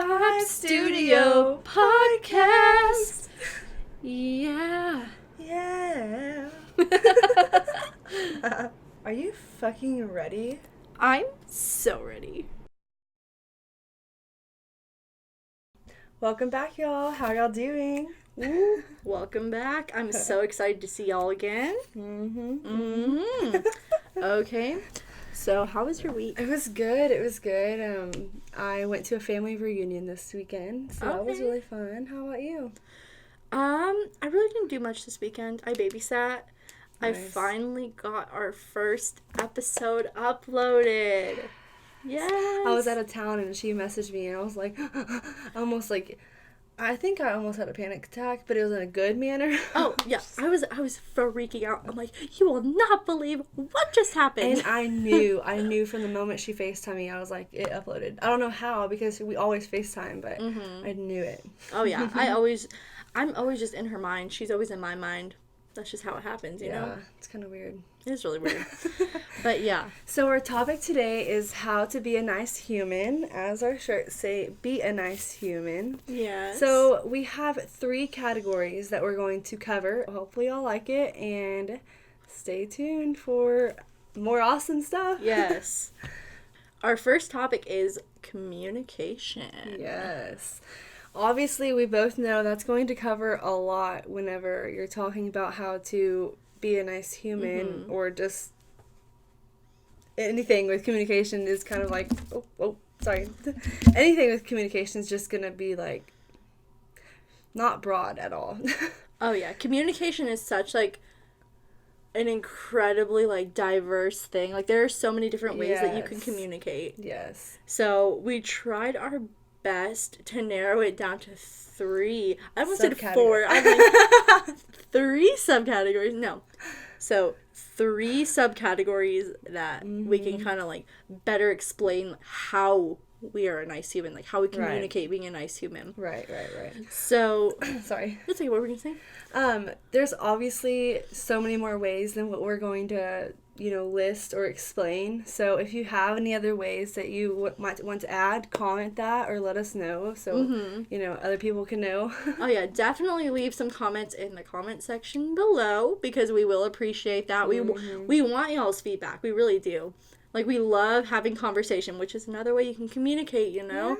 Vibe Studio Podcast. Yeah. Yeah. Are you fucking ready? I'm so ready. Welcome back, y'all. How y'all doing? Ooh, welcome back. I'm so excited to see y'all again. Okay. So, how was your week? It was good. I went to a family reunion this weekend, so that was really fun. How about you? I really didn't do much this weekend. I babysat. I Nice. finally got our first episode uploaded. Yes. I was out of town and she messaged me and I was like, I think I almost had a panic attack, but it was in a good manner. Oh, yeah. I was freaking out. I'm like, you will not believe what just happened. And I knew from the moment she FaceTimed me, I was like, it uploaded. I don't know how, because we always FaceTime, but I knew it. Oh, yeah. I'm always just in her mind. She's always in my mind. That's just how it happens, you know? Yeah, it's kind of weird. It is really weird. But, yeah. So our topic today is how to be a nice human. As our shirts say, be a nice human. Yes. So we have 3 categories that we're going to cover. Hopefully y'all like it, and stay tuned for more awesome stuff. Yes. Our first topic is communication. Yes. Obviously, we both know that's going to cover a lot whenever you're talking about how to be a nice human, or just anything with communication is kind of like, anything with communication is just going to be like not broad at all. Oh, yeah. Communication is such, like, an incredibly, like, diverse thing. Like, there are so many different ways that you can communicate. Yes. So, we tried our best to narrow it down to 3. I almost said 4. I like 3 subcategories. No. So, 3 subcategories that we can kind of, like, better explain how we are a nice human. Like, how we communicate being a nice human. Right. So, Sorry. let's see, what were we going to say? There's obviously so many more ways than what we're going to, list or explain. So if you have any other ways that you might want to add, comment that or let us know so, other people can know. Oh, yeah, definitely leave some comments in the comment section below because we will appreciate that. We want y'all's feedback. We really do. Like, we love having conversation, which is another way you can communicate, Yeah,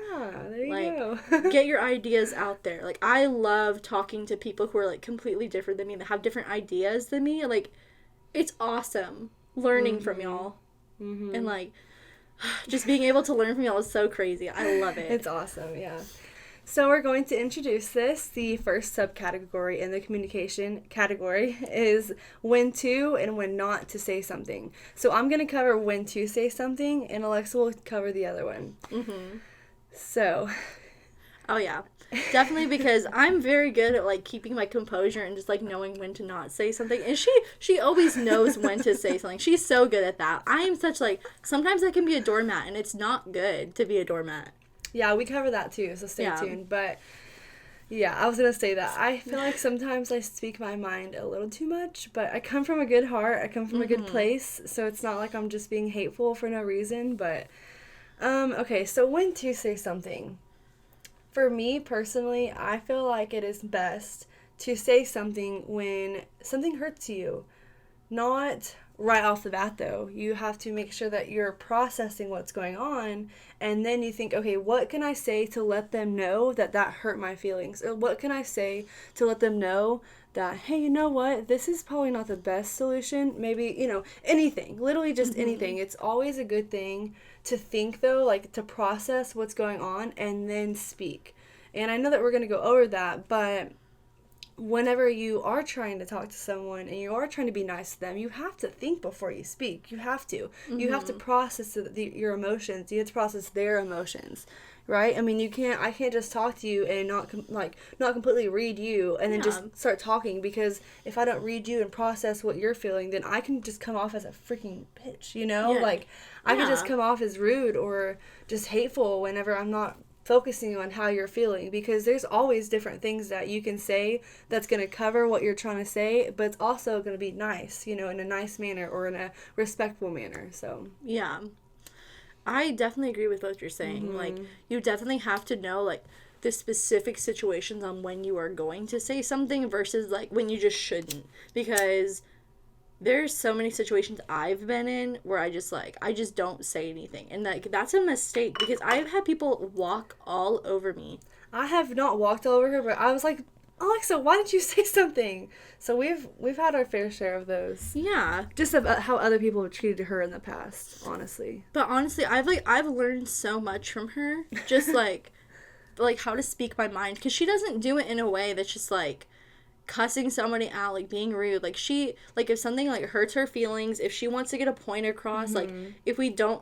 there you go. Get your ideas out there. Like, I love talking to people who are, like, completely different than me, that have different ideas than me. Like, it's awesome learning from y'all. And, like, just being able to learn from y'all is so crazy. I love it. It's awesome, yeah. So we're going to introduce this. The first subcategory in the communication category is when to and when not to say something. So I'm going to cover when to say something, and Alexa will cover the other one. So. Oh, yeah. Definitely, because I'm very good at, like, keeping my composure and just, like, knowing when to not say something. And she always knows when to say something. She's so good at that. I am such, like, sometimes I can be a doormat, and it's not good to be a doormat. Yeah, we cover that too, so stay tuned. But, yeah, I was going to say that. I feel like sometimes I speak my mind a little too much, but I come from a good heart. I come from a good place, so it's not like I'm just being hateful for no reason. But, okay, so when to say something. For me, personally, I feel like it is best to say something when something hurts you. Not right off the bat, though. You have to make sure that you're processing what's going on, and then you think, okay, what can I say to let them know that hurt my feelings? Or what can I say to let them know that, hey, you know what? This is probably not the best solution. Maybe, anything. Literally just anything. It's always a good thing to think, though, like to process what's going on and then speak. And I know that we're going to go over that, but whenever you are trying to talk to someone and you are trying to be nice to them, you have to think before you speak. You have to. You have to process your emotions. You have to process their emotions, right? I mean, I can't just talk to you and not completely read you and then just start talking, because if I don't read you and process what you're feeling, then I can just come off as a freaking bitch, I could just come off as rude or just hateful whenever I'm not focusing on how you're feeling, because there's always different things that you can say that's going to cover what you're trying to say, but it's also going to be nice, in a nice manner or in a respectful manner. So yeah, I definitely agree with what you're saying. Like, you definitely have to know, like, the specific situations on when you are going to say something versus, like, when you just shouldn't. Because there's so many situations I've been in where I just don't say anything. And, like, that's a mistake because I've had people walk all over me. I have not walked all over her, but I was like, Alexa, why didn't you say something? So we've had our fair share of those. Yeah. Just about how other people have treated her in the past, honestly. But honestly, I've learned so much from her. Just, like how to speak my mind. Because she doesn't do it in a way that's just, like, cussing somebody out, like, being rude. Like, if something, like, hurts her feelings, if she wants to get a point across, like, if we don't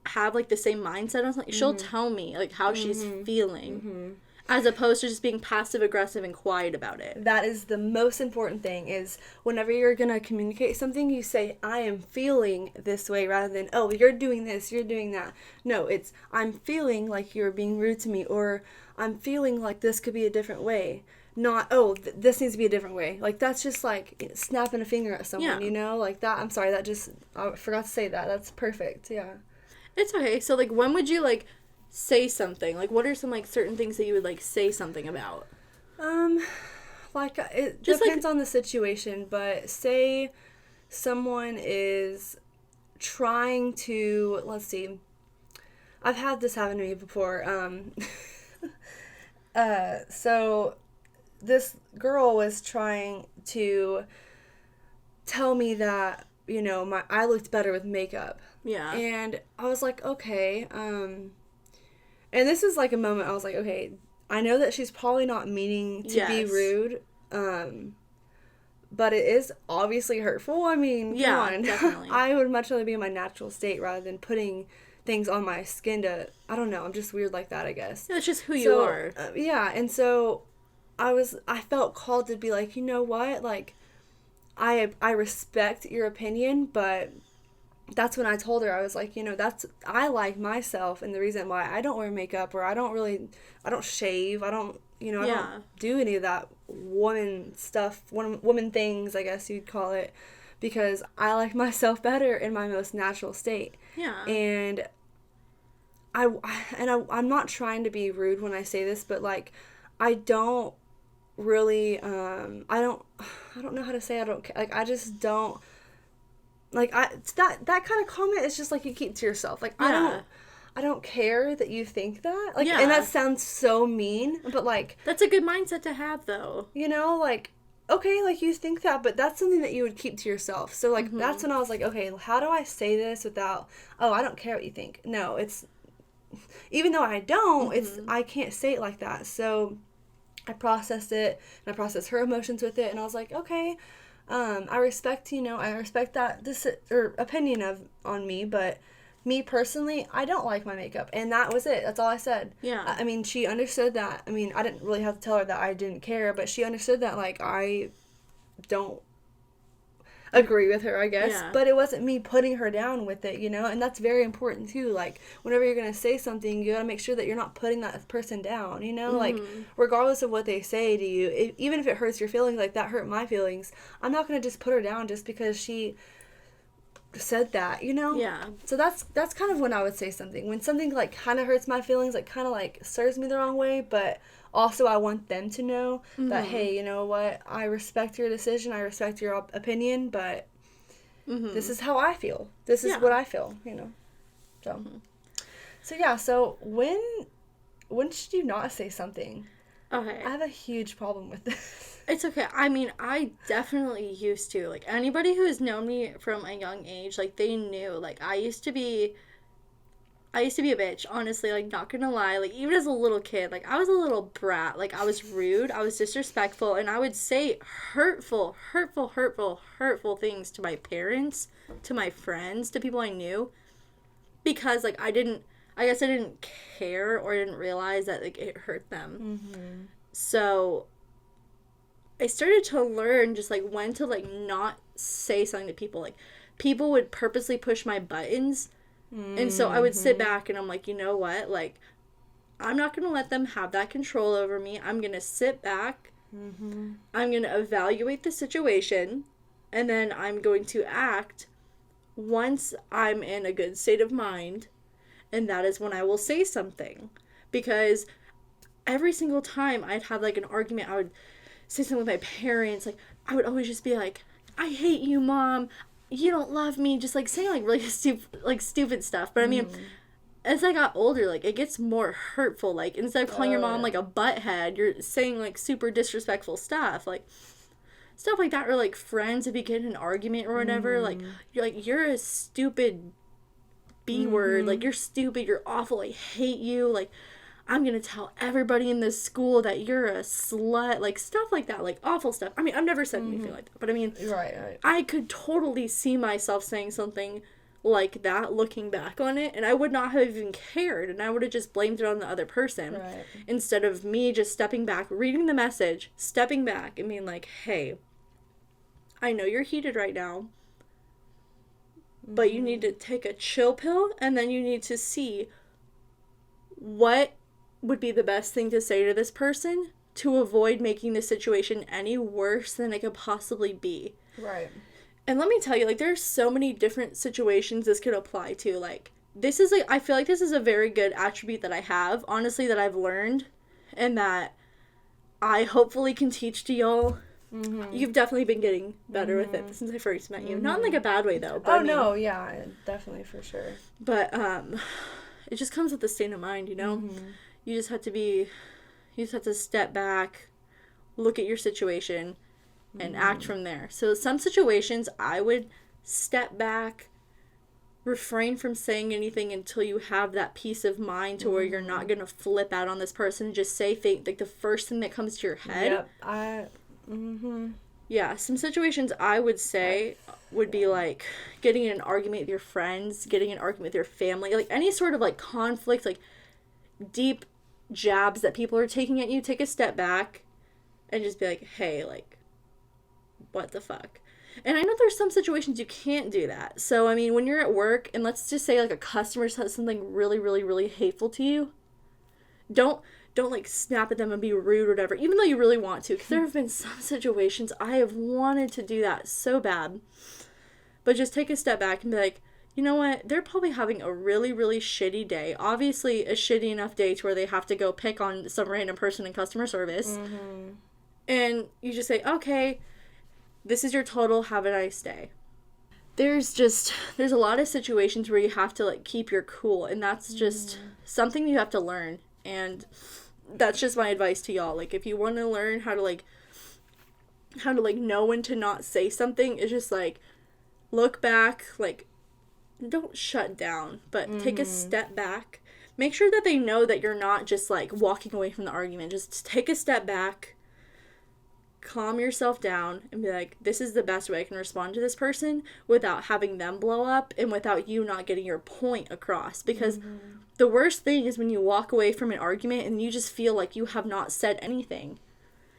have, like, the same mindset on something, she'll tell me, like, how she's feeling. As opposed to just being passive-aggressive and quiet about it. That is the most important thing, is whenever you're going to communicate something, you say, I am feeling this way, rather than, oh, you're doing this, you're doing that. No, it's, I'm feeling like you're being rude to me, or I'm feeling like this could be a different way. Not, oh, this needs to be a different way. Like, that's just, like, snapping a finger at someone, you know? Like, that, I'm sorry, I forgot to say that. That's perfect, yeah. It's okay. So, like, when would you, like, say something? Like, what are some, like, certain things that you would, like, say something about? Like, it just depends on the situation, but say someone is trying to, let's see, I've had this happen to me before. So this girl was trying to tell me that, you know, I looked better with makeup. Yeah. And I was like, okay, and this is, like, a moment I was like, okay, I know that she's probably not meaning to be rude, but it is obviously hurtful. I mean, come on. Definitely. I would much rather be in my natural state rather than putting things on my skin to, I don't know, I'm just weird like that, I guess. That's just who you are. Yeah, and so I felt called to be like, you know what, like, I respect your opinion, but that's when I told her, I was like, you know, I like myself, and the reason why I don't wear makeup, or I don't shave, I don't do any of that woman stuff, woman things, I guess you'd call it, because I like myself better in my most natural state. Yeah. And I'm not trying to be rude when I say this, but, like, I don't really, I don't know how to say, I just don't, like, that kind of comment is just, like, you keep to yourself. Like, I don't care that you think that. Like, and that sounds so mean, but, like, that's a good mindset to have, though. You know, like, okay, like, you think that, but that's something that you would keep to yourself. So, like, that's when I was like, okay, how do I say this without, oh, I don't care what you think. No, it's, even though I don't, I can't say it like that. So I processed it, and I processed her emotions with it, and I was like, okay, I respect that this or opinion on me, but me personally, I don't like my makeup, and that was it. That's all I said. Yeah. I mean, she understood that. I mean, I didn't really have to tell her that I didn't care, but she understood that, like, I don't agree with her, I guess. Yeah. But it wasn't me putting her down with it, you know? And that's very important, too. Like, whenever you're going to say something, you got to make sure that you're not putting that person down, you know? Like, regardless of what they say to you, even if it hurts your feelings, like, that hurt my feelings, I'm not going to just put her down just because she said that, you know? Yeah. So that's kind of when I would say something. When something, like, kind of hurts my feelings, like, kind of, like, serves me the wrong way, but also I want them to know that, hey, you know what, I respect your decision, I respect your opinion, but this is how I feel. This is what I feel, you know? So, so yeah, so when should you not say something? Okay. I have a huge problem with this. It's okay. I mean, I definitely used to. Like, anybody who has known me from a young age, like, they knew. Like, I used to be a bitch, honestly, like, not gonna lie. Like, even as a little kid, like, I was a little brat. Like, I was rude, I was disrespectful, and I would say hurtful things to my parents, to my friends, to people I knew. Because, like, I guess I didn't care or didn't realize that, like, it hurt them. So I started to learn just, like, when to, like, not say something to people. Like, people would purposely push my buttons. And so I would sit back and I'm like, you know what? Like, I'm not going to let them have that control over me. I'm going to sit back. I'm going to evaluate the situation. And then I'm going to act once I'm in a good state of mind. And that is when I will say something. Because every single time I'd have, like, an argument, I would say something with my parents. Like, I would always just be like, I hate you, Mom. You don't love me. Just, like, saying, like, really stupid stuff. But, I mean, as I got older, like, it gets more hurtful. Like, instead of calling your mom, like, a butthead, you're saying, like, super disrespectful stuff. Like, stuff like that. Or, like, friends, if you get in an argument or whatever, like, you're a stupid B-word. Like, you're stupid. You're awful. I hate you. Like, I'm gonna tell everybody in this school that you're a slut. Like, stuff like that. Like, awful stuff. I mean, I've never said anything like that. But, I mean, right. I could totally see myself saying something like that, looking back on it, and I would not have even cared, and I would have just blamed it on the other person, instead of me just stepping back, reading the message, stepping back, and being like, hey, I know you're heated right now, but you need to take a chill pill, and then you need to see what would be the best thing to say to this person to avoid making the situation any worse than it could possibly be. Right. And let me tell you, like, there's so many different situations this could apply to. Like, this is, like, I feel like this is a very good attribute that I have, honestly, that I've learned, and that I hopefully can teach to y'all. You've definitely been getting better with it since I first met you. Not in, like, a bad way, though. But no, yeah, definitely, for sure. But, it just comes with the state of mind, you know? You just have to step back, look at your situation, and act from there. So some situations I would step back, refrain from saying anything until you have that peace of mind to where you're not going to flip out on this person. Just say like the first thing that comes to your head. Yeah, some situations I would say would be like getting in an argument with your friends, getting in an argument with your family, like any sort of like conflict, like deep jabs that people are taking at you. Take a step back and just be like, hey, like, what the fuck? And I know there's some situations you can't do that. So, I mean, when you're at work, and let's just say, like, a customer says something really, really, really hateful to you, don't, like, snap at them and be rude or whatever, even though you really want to. Because there have been some situations I have wanted to do that so bad. But just take a step back and be like, you know what? They're probably having a really, really shitty day. Obviously, a shitty enough day to where they have to go pick on some random person in customer service. And you just say, okay, this is your total, have a nice day. There's a lot of situations where you have to, like, keep your cool, and that's just something you have to learn, and that's just my advice to y'all. Like, if you want to learn how to know when to not say something, it's just, like, look back, like, don't shut down, but take a step back. Make sure that they know that you're not just, like, walking away from the argument. Just take a step back, calm yourself down, and be like, this is the best way I can respond to this person without having them blow up and without you not getting your point across. Because the worst thing is when you walk away from an argument and you just feel like you have not said anything.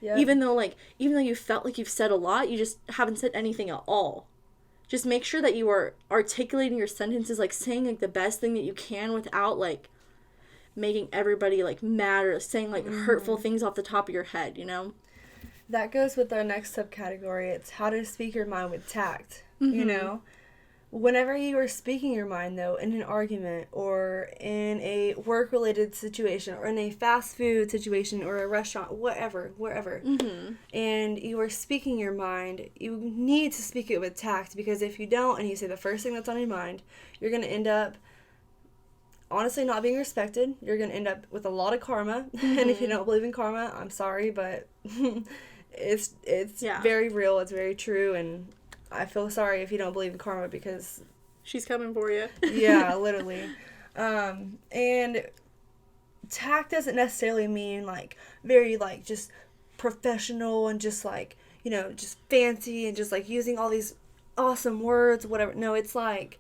Yep. Even though you felt like you've said a lot, you just haven't said anything at all. Just make sure that you are articulating your sentences, like, saying, like, the best thing that you can without, like, making everybody, like, mad or saying, like, hurtful things off the top of your head, you know? That goes with our next subcategory. It's how to speak your mind with tact, you know? Whenever you are speaking your mind, though, in an argument or in a work-related situation or in a fast food situation or a restaurant, wherever, and you are speaking your mind, you need to speak it with tact, because if you don't and you say the first thing that's on your mind, you're going to end up honestly not being respected. You're going to end up with a lot of karma, and if you don't believe in karma, I'm sorry, but it's very real, it's very true, and I feel sorry if you don't believe in karma, because she's coming for you. Yeah, literally. And tact doesn't necessarily mean, like, very, like, just professional and just, like, you know, just fancy and just, like, using all these awesome words, whatever. No, it's, like,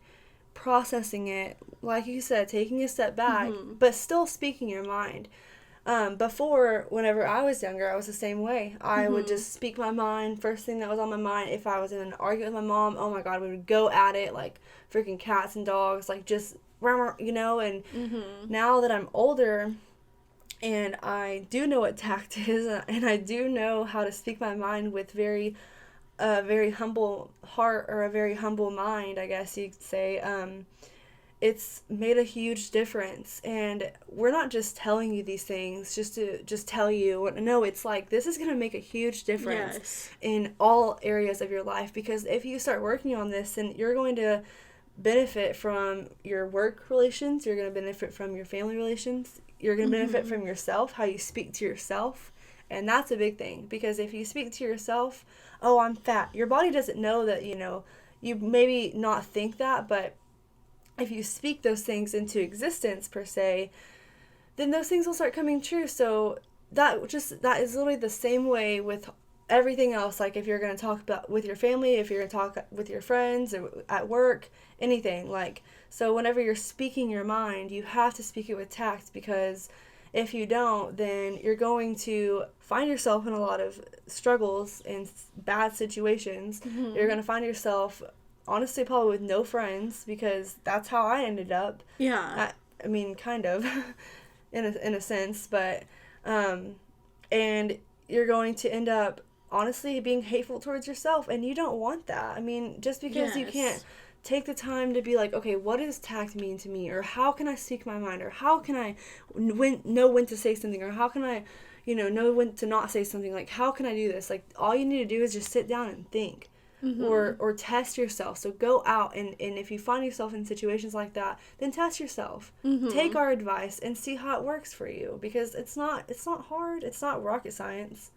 processing it, like you said, taking a step back, but still speaking your mind. Before, whenever I was younger, I was the same way. I would just speak my mind, first thing that was on my mind. If I was in an argument with my mom, oh my god, we would go at it like freaking cats and dogs, like just, you know, and now that I'm older and I do know what tact is, and I do know how to speak my mind with very humble heart, or a very humble mind, I guess you could say, it's made a huge difference. And we're not just telling you these things just to just tell you. No, it's like, this is going to make a huge difference in all areas of your life, because if you start working on this, then you're going to benefit from your work relations, you're going to benefit from your family relations, you're going to benefit from yourself, how you speak to yourself. And that's a big thing, because if you speak to yourself, oh, I'm fat, your body doesn't know that, you maybe not think that, but if you speak those things into existence, per se, then those things will start coming true. So that is literally the same way with everything else. Like, if you're going to talk about with your family, if you're going to talk with your friends or at work, anything. Like, so whenever you're speaking your mind, you have to speak it with tact, because if you don't, then you're going to find yourself in a lot of struggles and bad situations. You're going to find yourself, honestly, probably with no friends, because that's how I ended up. Yeah. I mean, kind of, in a sense, but, and you're going to end up, honestly, being hateful towards yourself, and you don't want that. I mean, just because you can't take the time to be like, okay, what does tact mean to me? Or how can I speak my mind? Or how can I know when to say something? Or how can I, know when to not say something? Like, how can I do this? Like, all you need to do is just sit down and think. Or test yourself. So go out, and if you find yourself in situations like that, then test yourself. Take our advice and see how it works for you, because it's not hard. It's not rocket science.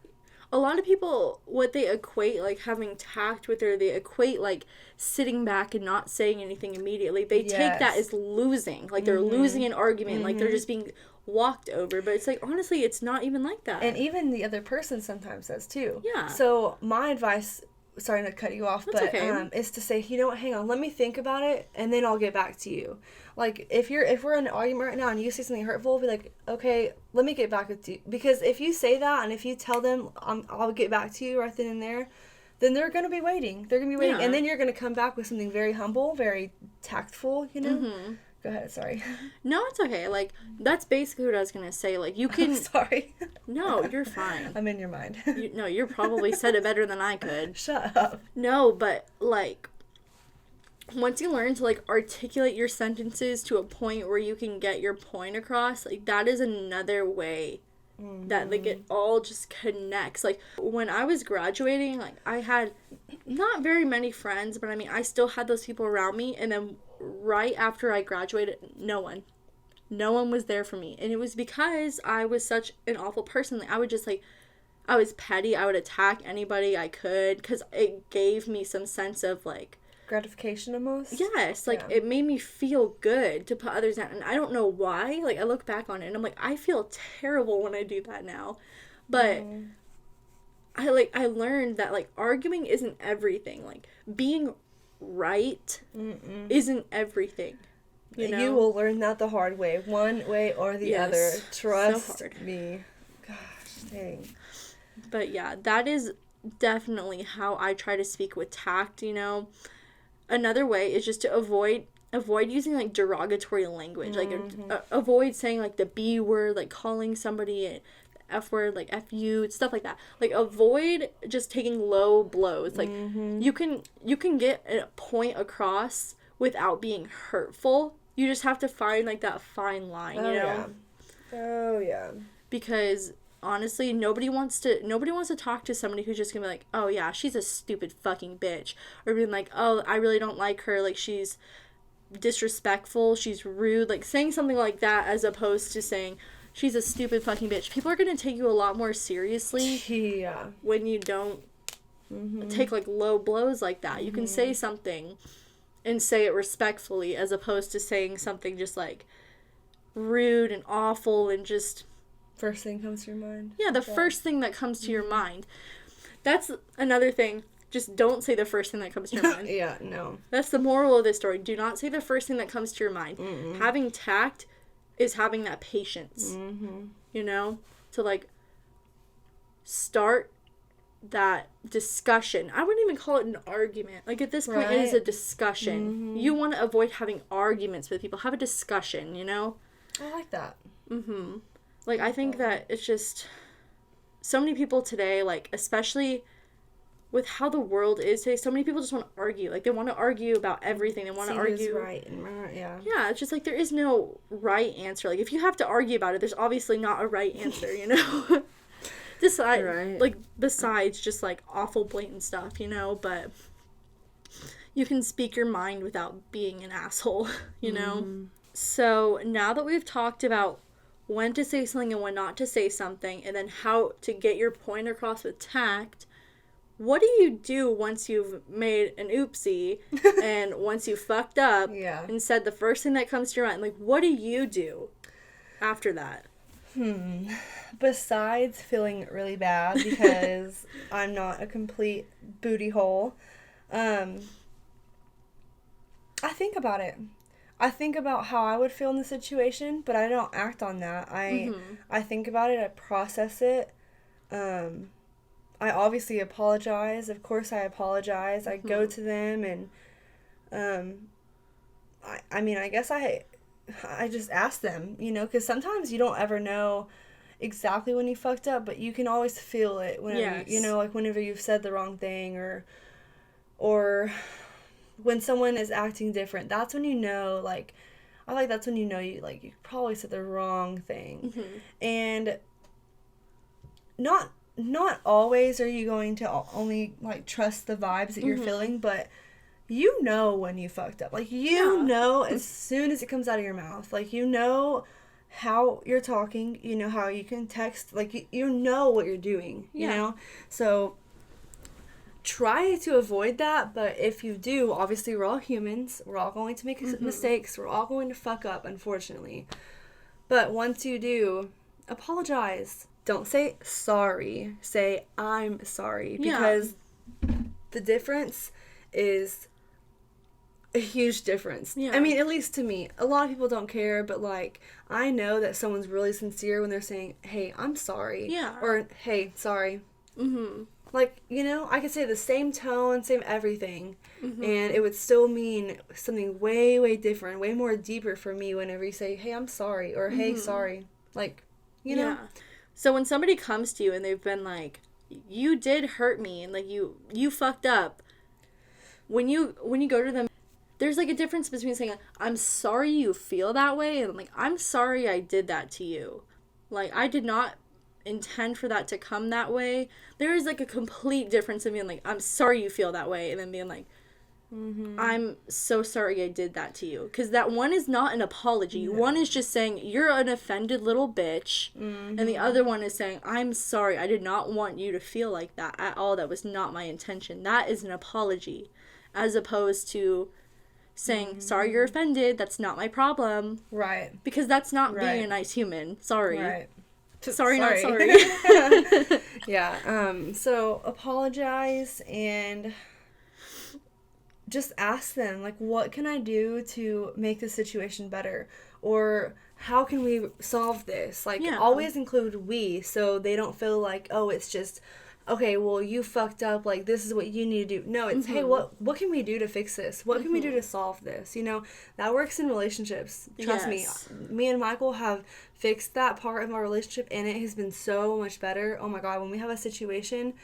A lot of people, what they equate, like, having tact with, or they equate, like, sitting back and not saying anything immediately. They take that as losing. Like, they're losing an argument. Like, they're just being walked over. But it's like, honestly, it's not even like that. And even the other person sometimes says, too. Yeah. So my advice, sorry to cut you off, That's but okay. Is to say, you know what, hang on, let me think about it, and then I'll get back to you. Like, if we're in an argument right now and you say something hurtful, be like, okay, let me get back with you. Because if you say that, and if you tell them, I'll get back to you right then and there, then they're going to be waiting. Yeah. And then you're going to come back with something very humble, very tactful, Go ahead, sorry. No, it's okay. Like, that's basically what I was going to say. Like, you can... I'm sorry. No, you're fine. I'm in your mind. You probably said it better than I could. Shut up. No, but, like, once you learn to, like, articulate your sentences to a point where you can get your point across, like, that is another way that, like, it all just connects. Like, when I was graduating, like, I had not very many friends, but, I mean, I still had those people around me, and then right after I graduated, no one was there for me. And it was because I was such an awful person. Like, I would just, like, I was petty. I would attack anybody I could, because it gave me some sense of, like, gratification almost. Yes, like, it made me feel good to put others down. And I don't know why. Like, I look back on it and I'm like, I feel terrible when I do that now. But I learned that, like, arguing isn't everything. Like, being right isn't everything. You will learn that the hard way, one way or the other. Trust me. Gosh, dang. But yeah, that is definitely how I try to speak with tact. Another way is just to avoid using, like, derogatory language. Like, avoid saying, like, the B word, like, calling somebody an F word, like, F you, stuff like that. Like, avoid just taking low blows. Like, you can get a point across without being hurtful. You just have to find, like, that fine line, Oh, yeah. Because honestly, nobody wants to talk to somebody who's just gonna be like, oh yeah, she's a stupid fucking bitch, or being like, oh, I really don't like her, like, she's disrespectful, she's rude, like, saying something like that, as opposed to saying she's a stupid fucking bitch. People are gonna take you a lot more seriously when you don't take, like, low blows like that. You can say something and say it respectfully, as opposed to saying something just, like, rude and awful and just first thing comes to your mind. Yeah, the first thing that comes to your mind. That's another thing. Just don't say the first thing that comes to your mind. Yeah, no. That's the moral of this story. Do not say the first thing that comes to your mind. Having tact is having that patience. To, like, start that discussion. I wouldn't even call it an argument. Like, at this point, it is a discussion. You want to avoid having arguments with people. Have a discussion, I like that. Like, I think that it's just so many people today, like, especially with how the world is today, so many people just want to argue. Like, they want to argue about everything. They want to argue. Who's right and right, yeah. Yeah, it's just like there is no right answer. Like, if you have to argue about it, there's obviously not a right answer, you know? Right. Like, besides just, like, awful blatant stuff, you know? But you can speak your mind without being an asshole, you know? So, now that we've talked about when to say something and when not to say something, and then how to get your point across with tact, what do you do once you've made an oopsie and once you fucked up and said the first thing that comes to your mind? Like, what do you do after that? Besides feeling really bad because I'm not a complete booty hole, I think about it. I think about how I would feel in the situation, but I don't act on that. I think about it, I process it. I obviously apologize. Of course I apologize. I go to them and I mean, I guess I just ask them, you know, because sometimes you don't ever know exactly when you fucked up, but you can always feel it whenever you know, like whenever you've said the wrong thing or when someone is acting different. That's when you know, like, that's when you know you probably said the wrong thing. And not always are you going to only, like, trust the vibes that you're feeling, but you know when you fucked up. Like, you know as soon as it comes out of your mouth. Like, you know how you're talking. You know how you can text. Like, you know what you're doing, you know? So, try to avoid that, but if you do, obviously we're all humans. We're all going to make mistakes. We're all going to fuck up, unfortunately. But once you do, apologize. Don't say sorry. Say, I'm sorry. Because the difference is a huge difference. I mean, at least to me. A lot of people don't care, but, like, I know that someone's really sincere when they're saying, hey, I'm sorry. Or, hey, sorry. Like, you know, I could say the same tone, same everything, and it would still mean something way, way different, way more deeper for me whenever you say, hey, I'm sorry, or hey, sorry. Like, you know? So when somebody comes to you and they've been like, you did hurt me, and, like, you fucked up, when you go to them, there's, like, a difference between saying, I'm sorry you feel that way, and, like, I'm sorry I did that to you. Like, I did not intend for that to come that way. There is, like, a complete difference in being like, I'm sorry you feel that way, and then being like, I'm so sorry I did that to you. Because that one is not an apology. One is just saying, you're an offended little bitch. And the other one is saying, I'm sorry. I did not want you to feel like that at all. That was not my intention. That is an apology. As opposed to saying, sorry you're offended. That's not my problem. Right. Because that's not being a nice human. Sorry. Right. Sorry, not sorry. So apologize and just ask them, like, what can I do to make the situation better? Or how can we solve this? Like, always include we, so they don't feel like, oh, it's just, okay, well, you fucked up, like, this is what you need to do. No, it's, hey, what can we do to fix this? What can we do to solve this? You know, that works in relationships. Trust me. Me and Michael have fixed that part of our relationship, and it has been so much better. Oh, my God, when we have a situation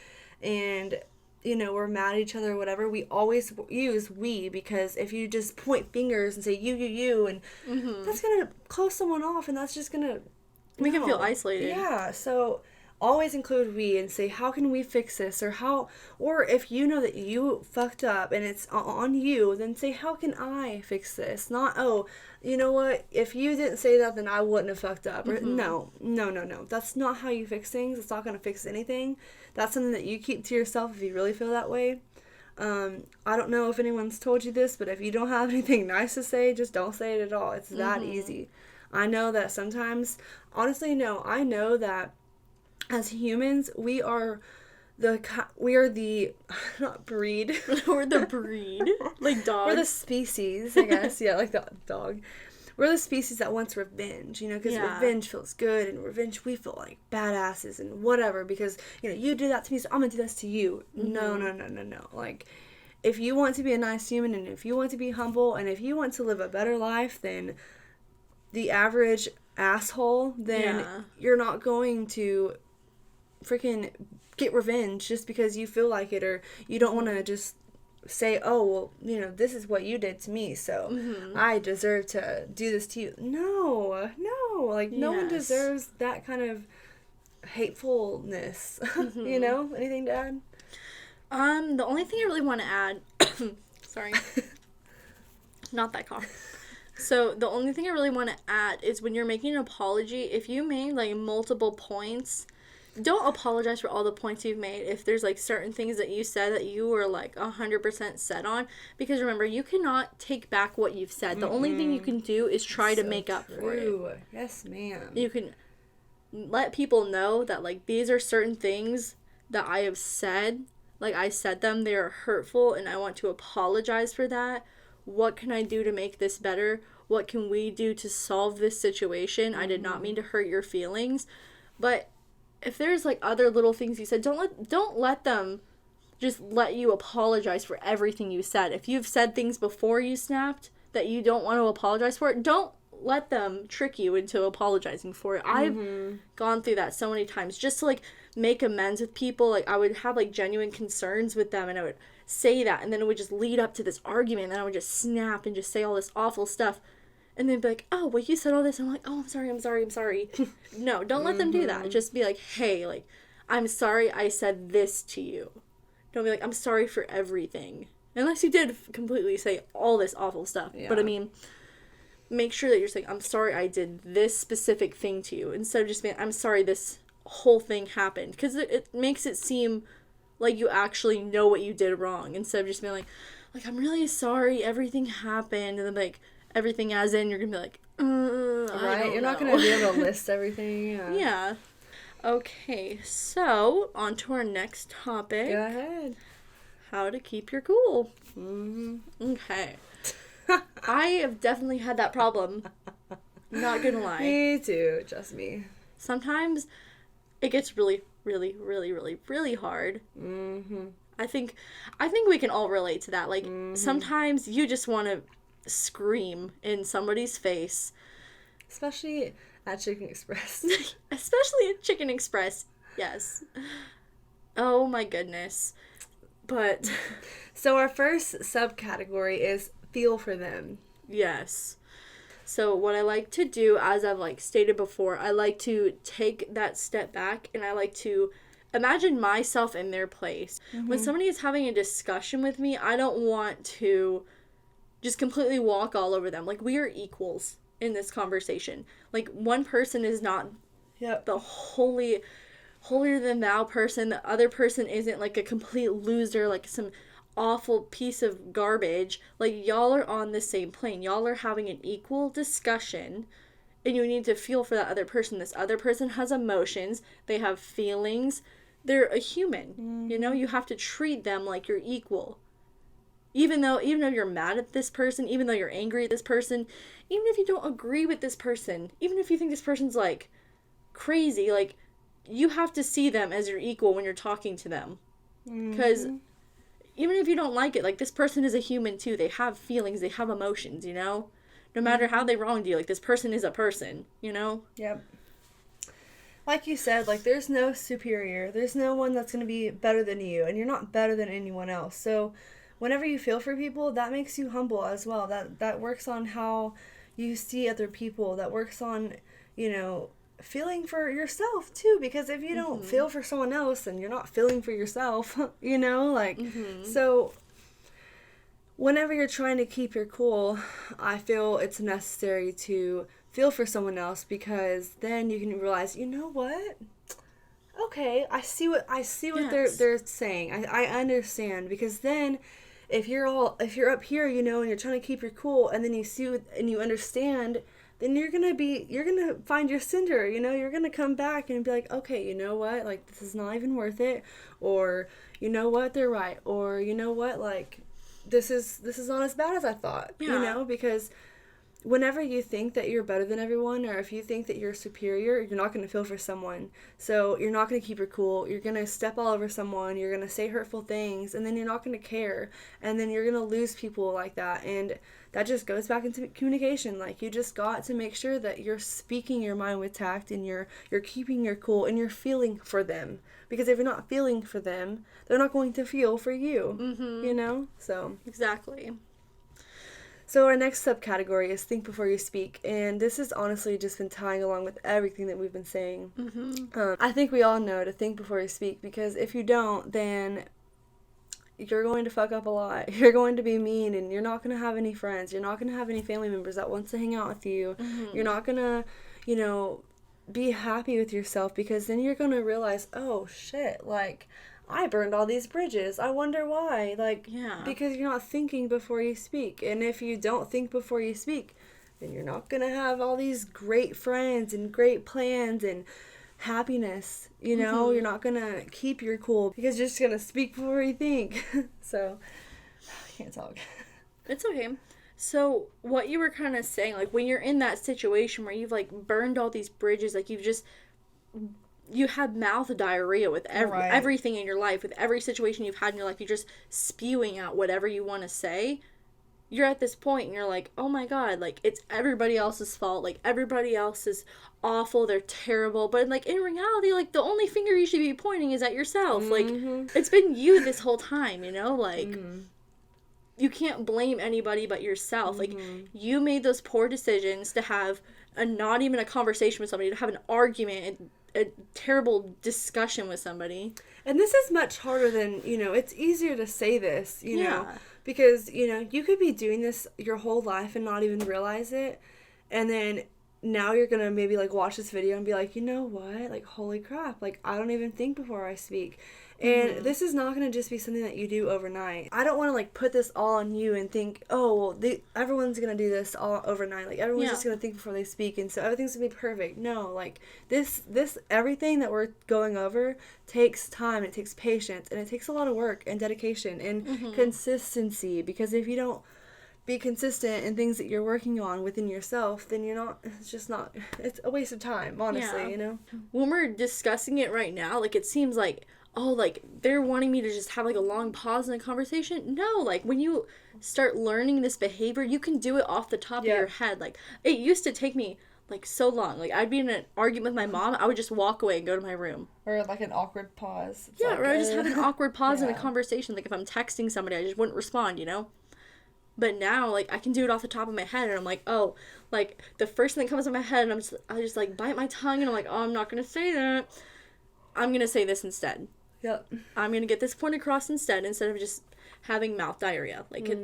and, you know, we're mad at each other or whatever, we always use we, because if you just point fingers and say you, and that's going to close someone off, and that's just going to make them feel isolated. Yeah, so always include we and say, how can we fix this? Or if you know that you fucked up and it's on you, then say, how can I fix this? Not, oh, you know what, if you didn't say that, then I wouldn't have fucked up. Or, no. That's not how you fix things. It's not going to fix anything. That's something that you keep to yourself if you really feel that way. I don't know if anyone's told you this, but if you don't have anything nice to say, just don't say it at all. It's that easy. I know that sometimes, honestly, no, I know that as humans, we are the not breed. We're the breed. Like dogs. We're the species, I guess. Yeah, like the dog. We're the species that wants revenge, you know, because revenge feels good, and revenge, we feel like badasses and whatever, because, you know, you do that to me, so I'm going to do this to you. No. Like, if you want to be a nice human, and if you want to be humble, and if you want to live a better life than the average asshole, then you're not going to freaking get revenge just because you feel like it, or you don't want to just say, oh, well, you know, this is what you did to me, so I deserve to do this to you. No, like, no one deserves that kind of hatefulness. You know? Anything to add? The only thing I really want to add, sorry, not that cough. So the only thing I really want to add is when you're making an apology, if you made, like, multiple points, don't apologize for all the points you've made if there's, like, certain things that you said that you were, like, 100% set on. Because remember, you cannot take back what you've said. The only thing you can do is try to make up for it. Yes, ma'am. You can let people know that, like, these are certain things that I have said. Like, I said them, they are hurtful, and I want to apologize for that. What can I do to make this better? What can we do to solve this situation? I did not mean to hurt your feelings. But if there's, like, other little things you said, don't let them just let you apologize for everything you said. If you've said things before you snapped that you don't want to apologize for, don't let them trick you into apologizing for it. I've gone through that so many times just to, like, make amends with people. Like, I would have, like, genuine concerns with them, and I would say that, and then it would just lead up to this argument, and then I would just snap and just say all this awful stuff, and then be like, oh, well, you said all this. I'm like, oh, I'm sorry. No, don't let them do that. Just be like, hey, like, I'm sorry I said this to you. Don't be like, I'm sorry for everything. Unless you did completely say all this awful stuff. Yeah. But, I mean, make sure that you're saying, I'm sorry I did this specific thing to you. Instead of just being, I'm sorry this whole thing happened. Because it makes it seem like you actually know what you did wrong. Instead of just being like, I'm really sorry, everything happened. And then, like, everything as in, you're going to be like, right? You're not going to be able to list everything. Yeah. Okay, so on to our next topic. Go ahead. How to keep your cool. Mm-hmm. Okay. I have definitely had that problem. Not gonna lie. Me too, just me. Sometimes it gets really, really, really, really, really hard. Mm-hmm. I think we can all relate to that. Like, sometimes you just want to scream in somebody's face. Especially at Chicken Express. Especially at Chicken Express. Yes. Oh my goodness. But so our first subcategory is feel for them. Yes. So what I like to do, as I've, like, stated before, I like to take that step back, and I like to imagine myself in their place. When somebody is having a discussion with me, I don't want to just completely walk all over them. Like, we are equals in this conversation. Like, one person is not the holier than thou person. The other person isn't, like, a complete loser, like some awful piece of garbage. Like, y'all are on the same plane. Y'all are having an equal discussion, and you need to feel for that other person. This other person has emotions. They have feelings. They're a human. You know, you have to treat them like you're equal. Even though you're mad at this person, even though you're angry at this person, even if you don't agree with this person, even if you think this person's, like, crazy, like, you have to see them as your equal when you're talking to them. Because even if you don't like it, like, this person is a human too. They have feelings, they have emotions, you know? No matter how they wronged you, like, this person is a person, you know? Yep. Like you said, like, there's no superior. There's no one that's going to be better than you, and you're not better than anyone else. So whenever you feel for people, that makes you humble as well. That works on how you see other people. That works on, you know, feeling for yourself too, because if you don't feel for someone else, then you're not feeling for yourself. You know, like, so whenever you're trying to keep your cool, I feel it's necessary to feel for someone else, because then you can realize, you know what, okay, I see what they're saying. I understand, because then if you're up here, you know, and you're trying to keep your cool, and then you see and you understand, then you're gonna find your center, you know, you're gonna come back and be like, okay, you know what, like, this is not even worth it, or, you know what, they're right, or, you know what, like, this is not as bad as I thought, you know, because whenever you think that you're better than everyone, or if you think that you're superior, you're not going to feel for someone. So you're not going to keep your cool. You're going to step all over someone. You're going to say hurtful things, and then you're not going to care. And then you're going to lose people like that. And that just goes back into communication. Like, you just got to make sure that you're speaking your mind with tact, and you're keeping your cool, and you're feeling for them. Because if you're not feeling for them, they're not going to feel for you. Mm-hmm. You know? So. Exactly. So our next subcategory is think before you speak, and this has honestly just been tying along with everything that we've been saying. Mm-hmm. I think we all know to think before you speak, because if you don't, then you're going to fuck up a lot. You're going to be mean, and you're not going to have any friends. You're not going to have any family members that wants to hang out with you. Mm-hmm. You're not going to, be happy with yourself, because then you're going to realize, oh shit, like, I burned all these bridges. I wonder why. Like, yeah. Because you're not thinking before you speak. And if you don't think before you speak, then you're not going to have all these great friends and great plans and happiness. Mm-hmm. You're not going to keep your cool, because you're just going to speak before you think. So, I can't talk. It's okay. So, what you were kind of saying, like, when you're in that situation where you've, like, burned all these bridges, like, you have mouth diarrhea with everything in your life, with every situation you've had in your life, you're just spewing out whatever you want to say. You're at this point and you're like, oh my god, like, it's everybody else's fault, like, everybody else is awful, they're terrible, but, like, in reality, like, the only finger you should be pointing is at yourself. Mm-hmm. Like, it's been you this whole time, like, mm-hmm. you can't blame anybody but yourself. Mm-hmm. Like, you made those poor decisions to have not even a conversation with somebody, to have an argument, a terrible discussion with somebody. And this is much harder than, it's easier to say this, Yeah. because, you could be doing this your whole life and not even realize it. And then now you're going to maybe, like, watch this video and be like, you know what? Like, holy crap. Like, I don't even think before I speak. And Mm-hmm. this is not going to just be something that you do overnight. I don't want to, like, put this all on you and think, oh, well, everyone's going to do this all overnight. Like, everyone's just going to think before they speak, and so everything's going to be perfect. No, like, this everything that we're going over takes time, it takes patience, and it takes a lot of work and dedication and Mm-hmm. consistency, because if you don't be consistent in things that you're working on within yourself, then it's a waste of time, honestly, Yeah. When we're discussing it right now, like, it seems like, oh, like, they're wanting me to just have, like, a long pause in a conversation. No, like, when you start learning this behavior, you can do it off the top of your head. Like, it used to take me, like, so long. Like, I'd be in an argument with my mom, I would just walk away and go to my room. Or, like, an awkward pause. It's or I just have an awkward pause in a conversation. Like, if I'm texting somebody, I just wouldn't respond, But now, like, I can do it off the top of my head, and I'm like, oh, like, the first thing that comes in my head, and I just, like, bite my tongue, and I'm like, oh, I'm not gonna say that. I'm gonna say this instead. Yep. I'm gonna get this point across instead of just having mouth diarrhea. Like,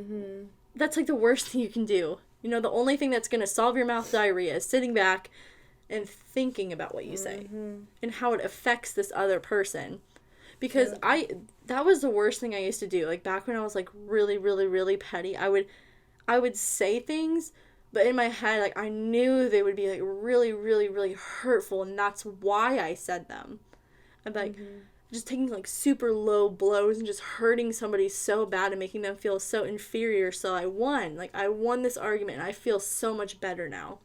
that's, like, the worst thing you can do. The only thing that's gonna solve your mouth diarrhea is sitting back and thinking about what you say and how it affects this other person. Because that was the worst thing I used to do. Like, back when I was, like, really, really, really petty, I would say things, but in my head, like, I knew they would be, like, really, really, really hurtful, and that's why I said them. I'm like, just taking, like, super low blows and just hurting somebody so bad and making them feel so inferior. So I won. Like, I won this argument, and I feel so much better now.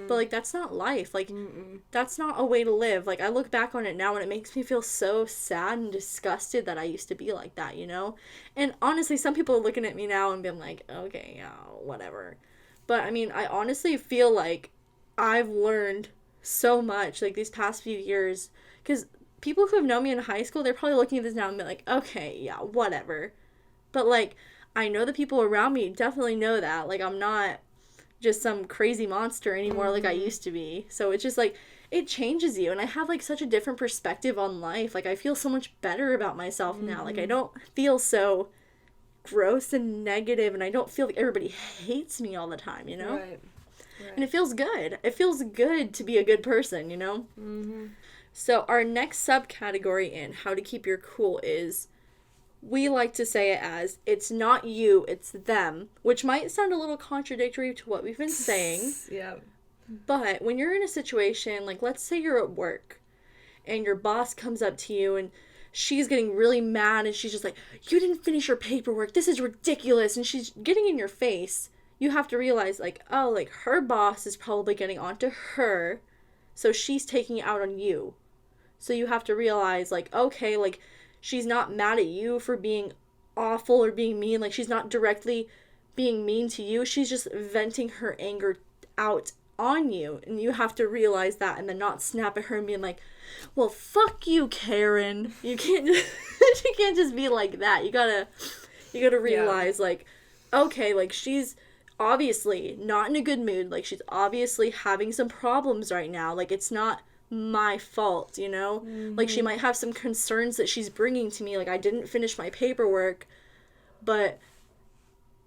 But, like, that's not life. Like, that's not a way to live. Like, I look back on it now, and it makes me feel so sad and disgusted that I used to be like that, And honestly, some people are looking at me now and being like, okay, yeah, whatever. But, I mean, I honestly feel like I've learned so much, like, these past few years. Because people who have known me in high school, they're probably looking at this now and be like, okay, yeah, whatever. But, like, I know the people around me definitely know that. Like, I'm not just some crazy monster anymore like I used to be. So it's just, like, it changes you. And I have, like, such a different perspective on life. Like, I feel so much better about myself now. Like, I don't feel so gross and negative, and I don't feel like everybody hates me all the time, Right. And it feels good. It feels good to be a good person, So our next subcategory in how to keep your cool is, we like to say it as, it's not you, it's them, which might sound a little contradictory to what we've been saying. Yeah. But when you're in a situation, like, let's say you're at work and your boss comes up to you and she's getting really mad and she's just like, you didn't finish your paperwork, this is ridiculous, and she's getting in your face. you have to realize, like, oh, like, her boss is probably getting onto her, so she's taking it out on you. So you have to realize, like, okay, like, she's not mad at you for being awful or being mean. Like, she's not directly being mean to you. She's just venting her anger out on you. And you have to realize that and then not snap at her and being like, well, fuck you, Karen. You can't just, you can't just be like that. You gotta realize, like, okay, like, she's obviously not in a good mood. Like, she's obviously having some problems right now. Like, it's not my fault, you know? Like, she might have some concerns that she's bringing to me. Like, I didn't finish my paperwork, but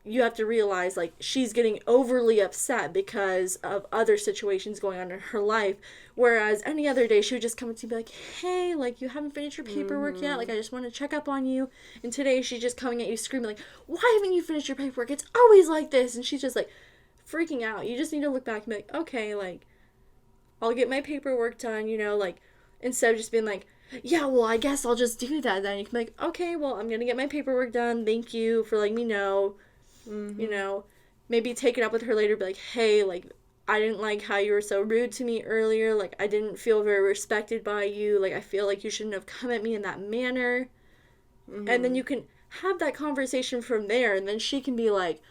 you have to realize, like, she's getting overly upset because of other situations going on in her life, whereas any other day she would just come up to me and be like, hey, like, you haven't finished your paperwork yet, like, I just want to check up on you. And today she's just coming at you screaming like, why haven't you finished your paperwork? It's always like this. And she's just like freaking out. You just need to look back and be like, okay, like, I'll get my paperwork done, you know, like, instead of just being like, yeah, well, I guess I'll just do that. Then you can be like, okay, well, I'm gonna get my paperwork done, thank you for letting me know. You know, maybe take it up with her later, be like, hey, like, I didn't like how you were so rude to me earlier, like, I didn't feel very respected by you, like, I feel like you shouldn't have come at me in that manner. And then you can have that conversation from there, and then she can be like,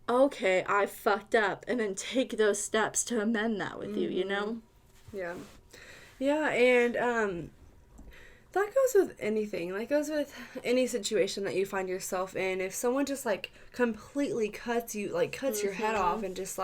okay, I fucked up, and then take those steps to amend that with you, you know? Yeah, and, that goes with anything. That goes with any situation that you find yourself in. If someone just, like, completely cuts you, like, cuts your head off and just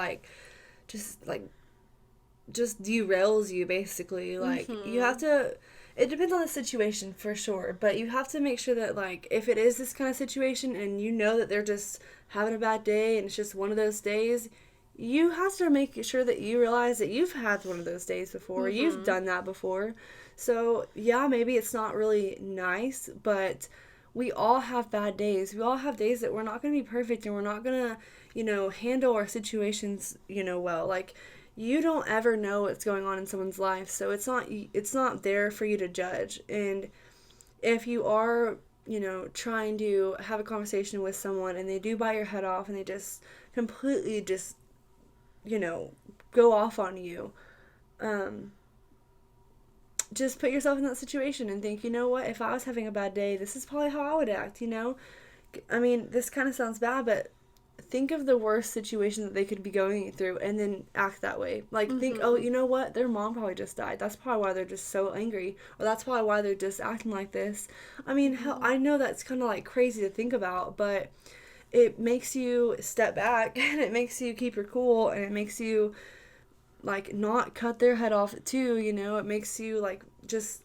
derails you, basically, like, you have to, it depends on the situation, for sure, but you have to make sure that, like, if it is this kind of situation and you know that they're just having a bad day and it's just one of those days, you have to make sure that you realize that you've had one of those days before. You've done that before. So, yeah, maybe it's not really nice, but we all have bad days. We all have days that we're not going to be perfect and we're not going to, you know, handle our situations, you know, well. Like, you don't ever know what's going on in someone's life, so it's not there for you to judge. And if you are, you know, trying to have a conversation with someone and they do bite your head off and they just completely just, you know, go off on you, just put yourself in that situation and think, you know what, if I was having a bad day, this is probably how I would act, you know? I mean, this kind of sounds bad, but think of the worst situation that they could be going through and then act that way. Like, think, oh, you know what, their mom probably just died. That's probably why they're just so angry. Or that's probably why they're just acting like this. I mean, hell, I know that's kind of, like, crazy to think about, but it makes you step back and it makes you keep your cool and it makes you, like, not cut their head off too, you know? It makes you, like, just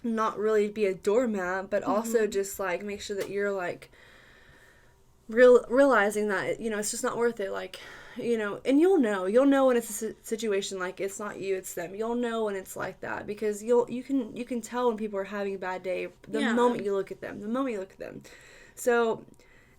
not really be a doormat, but also just, like, make sure that you're, like, realizing that, you know, it's just not worth it. Like, you know, and you'll know when it's a situation like it's not you, it's them. You'll know when it's like that because you can tell when people are having a bad day the moment you look at them. So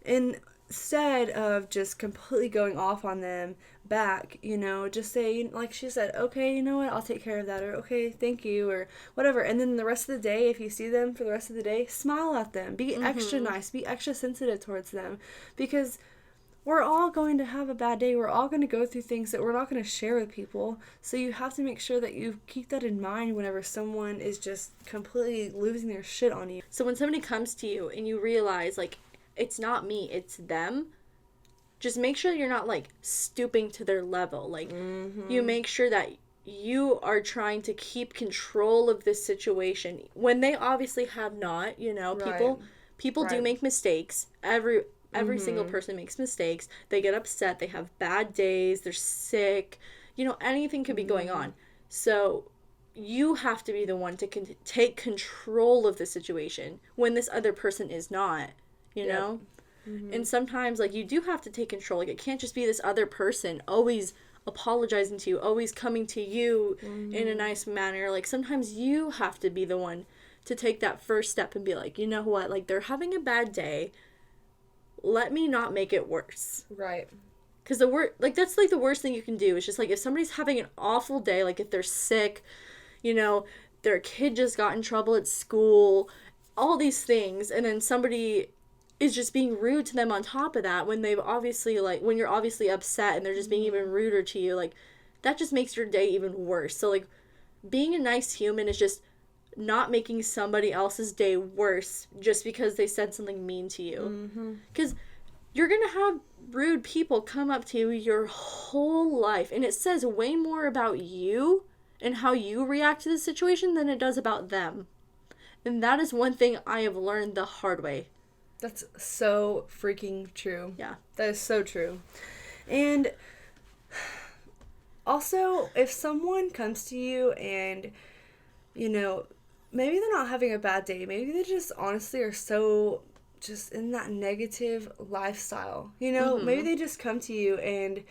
instead of just completely going off on them back, you know, just say, like she said, okay, you know what, I'll take care of that, or okay, thank you, or whatever. And then the rest of the day, if you see them for the rest of the day, smile at them, be extra nice, be extra sensitive towards them, because we're all going to have a bad day. We're all going to go through things that we're not going to share with people. So you have to make sure that you keep that in mind whenever someone is just completely losing their shit on you. So when somebody comes to you and you realize, like, it's not me, it's them, just make sure you're not, like, stooping to their level. Like, you make sure that you are trying to keep control of this situation when they obviously have not, you know. People do make mistakes. Every single person makes mistakes. They get upset, they have bad days, they're sick, you know, anything could be going on. So you have to be the one to take control of the situation when this other person is not, you know? And sometimes, like, you do have to take control. Like, it can't just be this other person always apologizing to you, always coming to you in a nice manner. Like, sometimes you have to be the one to take that first step and be like, you know what, like, they're having a bad day, let me not make it worse. Right. Because that's, like, the worst thing you can do. It's just, like, if somebody's having an awful day, like, if they're sick, you know, their kid just got in trouble at school, all these things, and then somebody is just being rude to them on top of that when they've obviously, like, when you're obviously upset and they're just being even ruder to you, like, that just makes your day even worse. So, like, being a nice human is just not making somebody else's day worse just because they said something mean to you. Because you're going to have rude people come up to you your whole life, and it says way more about you and how you react to the situation than it does about them. And that is one thing I have learned the hard way. That's so freaking true. Yeah. That is so true. And also, if someone comes to you and, you know, maybe they're not having a bad day. Maybe they just honestly are so just in that negative lifestyle. You know, maybe they just come to you and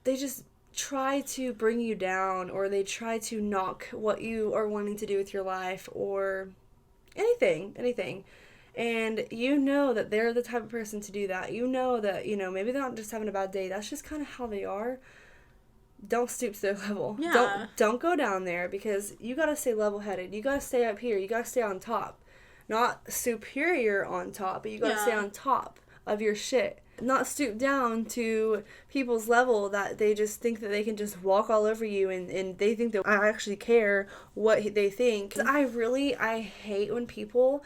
they just try to bring you down, or they try to knock what you are wanting to do with your life, or anything. And you know that they're the type of person to do that. You know that, you know, maybe they're not just having a bad day. That's just kind of how they are. Don't stoop to their level. Yeah. Don't go down there, because you got to stay level-headed. You got to stay up here. You got to stay on top. Not superior on top, but you got to stay on top of your shit. Not stoop down to people's level that they just think that they can just walk all over you, and they think that I actually care what they think. I hate when people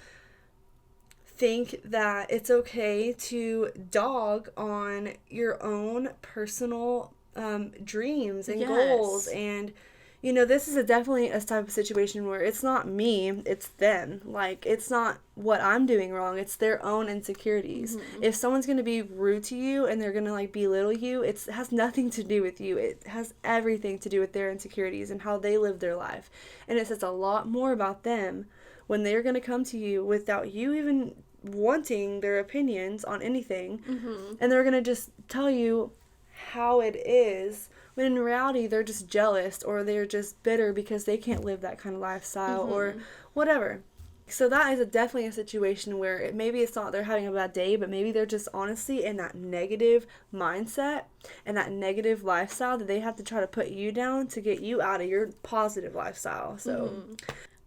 think that it's okay to dog on your own personal dreams and goals. And, you know, this is definitely a type of situation where it's not me, it's them. Like, it's not what I'm doing wrong, it's their own insecurities. If someone's going to be rude to you and they're going to, like, belittle you, it has nothing to do with you. It has everything to do with their insecurities and how they live their life. And it says a lot more about them when they're going to come to you without you even wanting their opinions on anything. And they're going to just tell you how it is, when in reality they're just jealous, or they're just bitter because they can't live that kind of lifestyle, or whatever. So that is definitely a situation where maybe it's not they're having a bad day, but maybe they're just honestly in that negative mindset and that negative lifestyle that they have to try to put you down to get you out of your positive lifestyle.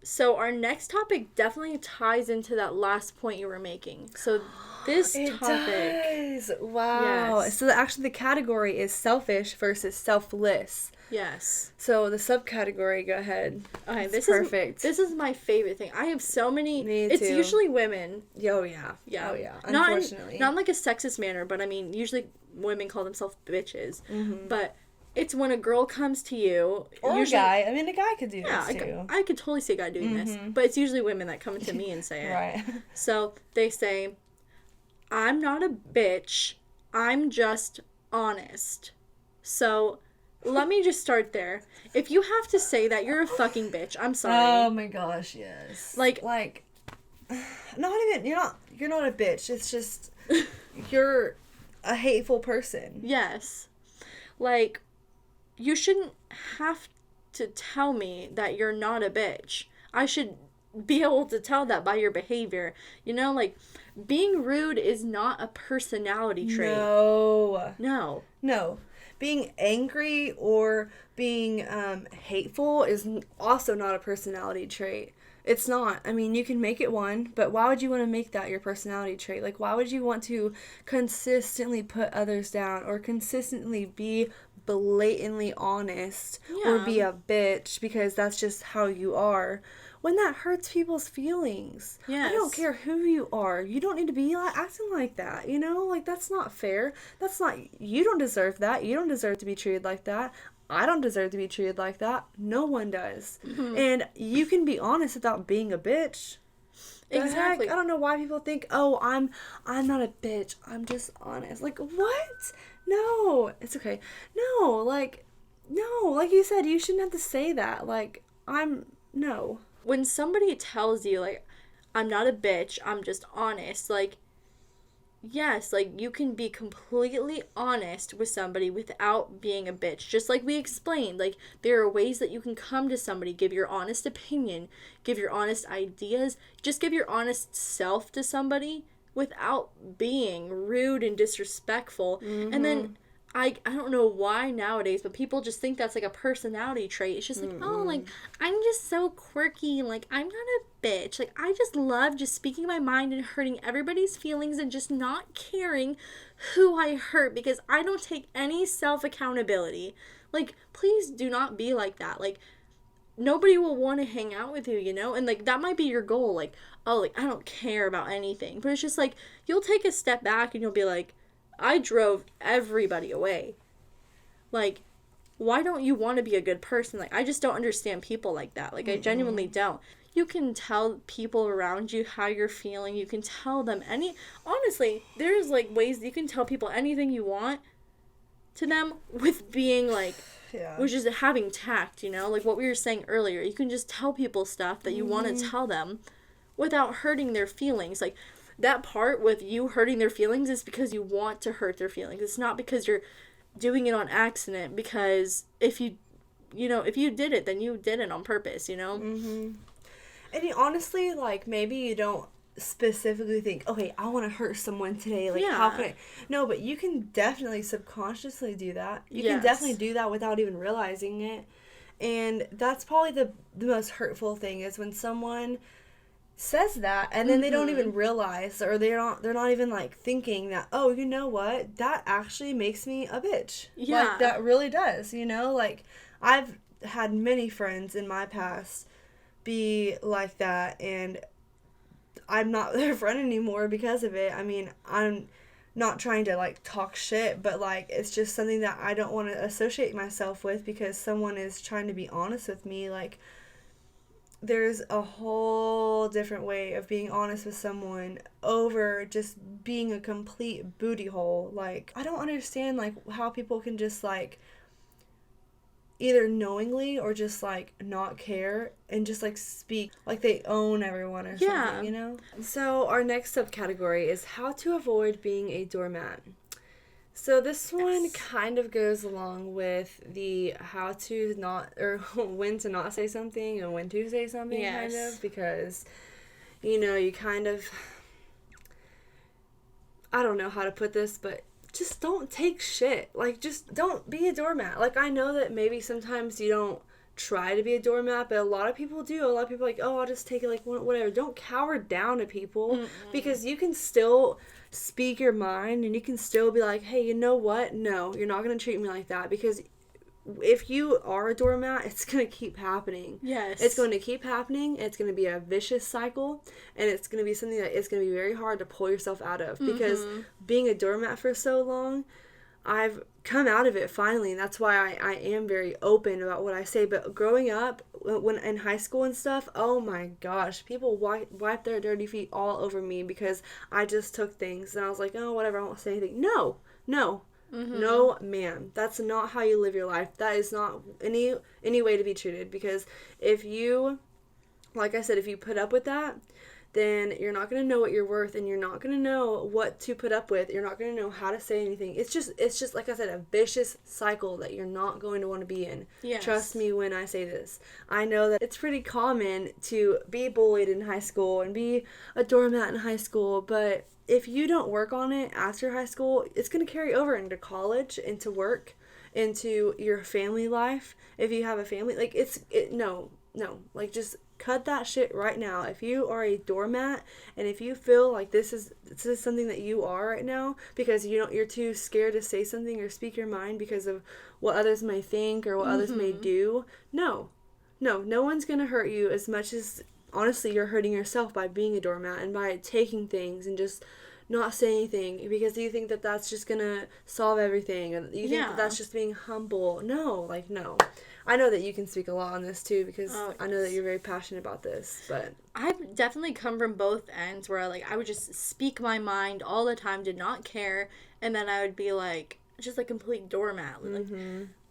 So our next topic definitely ties into that last point you were making. So this topic does. Wow. Yes. So actually the category is selfish versus selfless. Yes. So the subcategory, go ahead. Okay, this is perfect. This is my favorite thing. I have so many. Me it's too. Usually women. Oh yeah. Yeah. Oh yeah. Unfortunately. Not in like a sexist manner, but I mean, usually women call themselves bitches. But it's when a girl comes to you, or usually, a guy. I mean, a guy could do this too. I could totally see a guy doing this, but it's usually women that come to me and say it. Right. So they say, "I'm not a bitch. I'm just honest." So let me just start there. If you have to say that, you're a fucking bitch. I'm sorry. Oh my gosh, yes. Like, not even you're not a bitch. It's just you're a hateful person. Yes. Like, you shouldn't have to tell me that you're not a bitch. I should be able to tell that by your behavior. You know, like, being rude is not a personality trait. No. Being angry or being hateful is also not a personality trait. It's not. I mean, you can make it one, but why would you want to make that your personality trait? Like, why would you want to consistently put others down, or consistently be blatantly honest, or be a bitch because that's just how you are, when that hurts people's feelings? Yes. I don't care who you are. You don't need to be acting like that, you know? Like, that's not fair. That's not... You don't deserve that. You don't deserve to be treated like that. I don't deserve to be treated like that. No one does. And you can be honest without being a bitch. Exactly. I don't know why people think, oh, I'm not a bitch. I'm just honest. Like, what? No. It's okay. No, like you said, you shouldn't have to say that. Like, no. When somebody tells you, like, I'm not a bitch, I'm just honest, like, yes, like, you can be completely honest with somebody without being a bitch. Just like we explained, like, there are ways that you can come to somebody, give your honest opinion, give your honest ideas, just give your honest self to somebody without being rude and disrespectful. And then I don't know why nowadays, but people just think that's like a personality trait. It's just like, oh, like, I'm just so quirky. Like, I'm not a bitch. Like, I just love just speaking my mind and hurting everybody's feelings and just not caring who I hurt because I don't take any self-accountability. Like, please do not be like that. Like, nobody will want to hang out with you, you know? And, like, that might be your goal. Like, oh, like, I don't care about anything. But it's just, like, you'll take a step back and you'll be like, I drove everybody away. Like, why don't you want to be a good person? Like, I just don't understand people like that. Like, I genuinely don't. You can tell people around you how you're feeling. You can tell them honestly, there's, like, ways that you can tell people anything you want to them with being, like, which is having tact, you know? Like, what we were saying earlier. You can just tell people stuff that you want to tell them without hurting their feelings. Like, that part with you hurting their feelings is because you want to hurt their feelings. It's not because you're doing it on accident, because if you did it, then you did it on purpose, you know? And you honestly, like, maybe you don't specifically think, okay, I want to hurt someone today. Like, how can I? No, but you can definitely subconsciously do that. You can definitely do that without even realizing it. And that's probably the most hurtful thing is when someone says that and then they don't even realize, or they're not even like thinking that, oh, you know what, that actually makes me a bitch. Like, that really does, you know? Like, I've had many friends in my past be like that, and I'm not their friend anymore because of it. I mean, I'm not trying to, like, talk shit, but, like, it's just something that I don't want to associate myself with because someone is trying to be honest with me. Like, there's a whole different way of being honest with someone over just being a complete booty hole. Like, I don't understand, like, how people can just, like, either knowingly or just, like, not care and just, like, speak like they own everyone or something, you know? So our next subcategory is how to avoid being a doormat. So this one kind of goes along with the how to not, or when to not say something and when to say something, kind of, because, you know, you kind of, I don't know how to put this, but just don't take shit. Like, just don't be a doormat. Like, I know that maybe sometimes you don't try to be a doormat, but a lot of people do. A lot of people are like, oh, I'll just take it, like, whatever. Don't cower down to people because you can still speak your mind and you can still be like, hey, you know what? No, you're not going to treat me like that, because if you are a doormat, it's going to keep happening. Yes. It's going to keep happening. It's going to be a vicious cycle, and it's going to be something that it's going to be very hard to pull yourself out of, because being a doormat for so long, I've come out of it finally, and that's why I am very open about what I say. But growing up, when in high school and stuff, oh my gosh, people wipe their dirty feet all over me because I just took things, and I was like, oh, whatever, I won't say anything. No, no, ma'am, that's not how you live your life. That is not any way to be treated, because if you, like I said, if you put up with that, then you're not going to know what you're worth, and you're not going to know what to put up with. You're not going to know how to say anything. It's just like I said, a vicious cycle that you're not going to want to be in. Yes. Trust me when I say this. I know that it's pretty common to be bullied in high school and be a doormat in high school, but if you don't work on it after high school, it's going to carry over into college, into work, into your family life. If you have a family, like, no, like, just cut that shit right now. If you are a doormat, and if you feel like this is something that you are right now, because you're too scared to say something or speak your mind because of what others may think or what others may do, no one's going to hurt you as much as, honestly, you're hurting yourself by being a doormat and by taking things and just not saying anything because you think that that's just going to solve everything, and you think that that's just being humble. No. I know that you can speak a lot on this too, because I know that you're very passionate about this, but I've definitely come from both ends where, like, I would just speak my mind all the time, did not care, and then I would be, like, just a complete doormat. Like,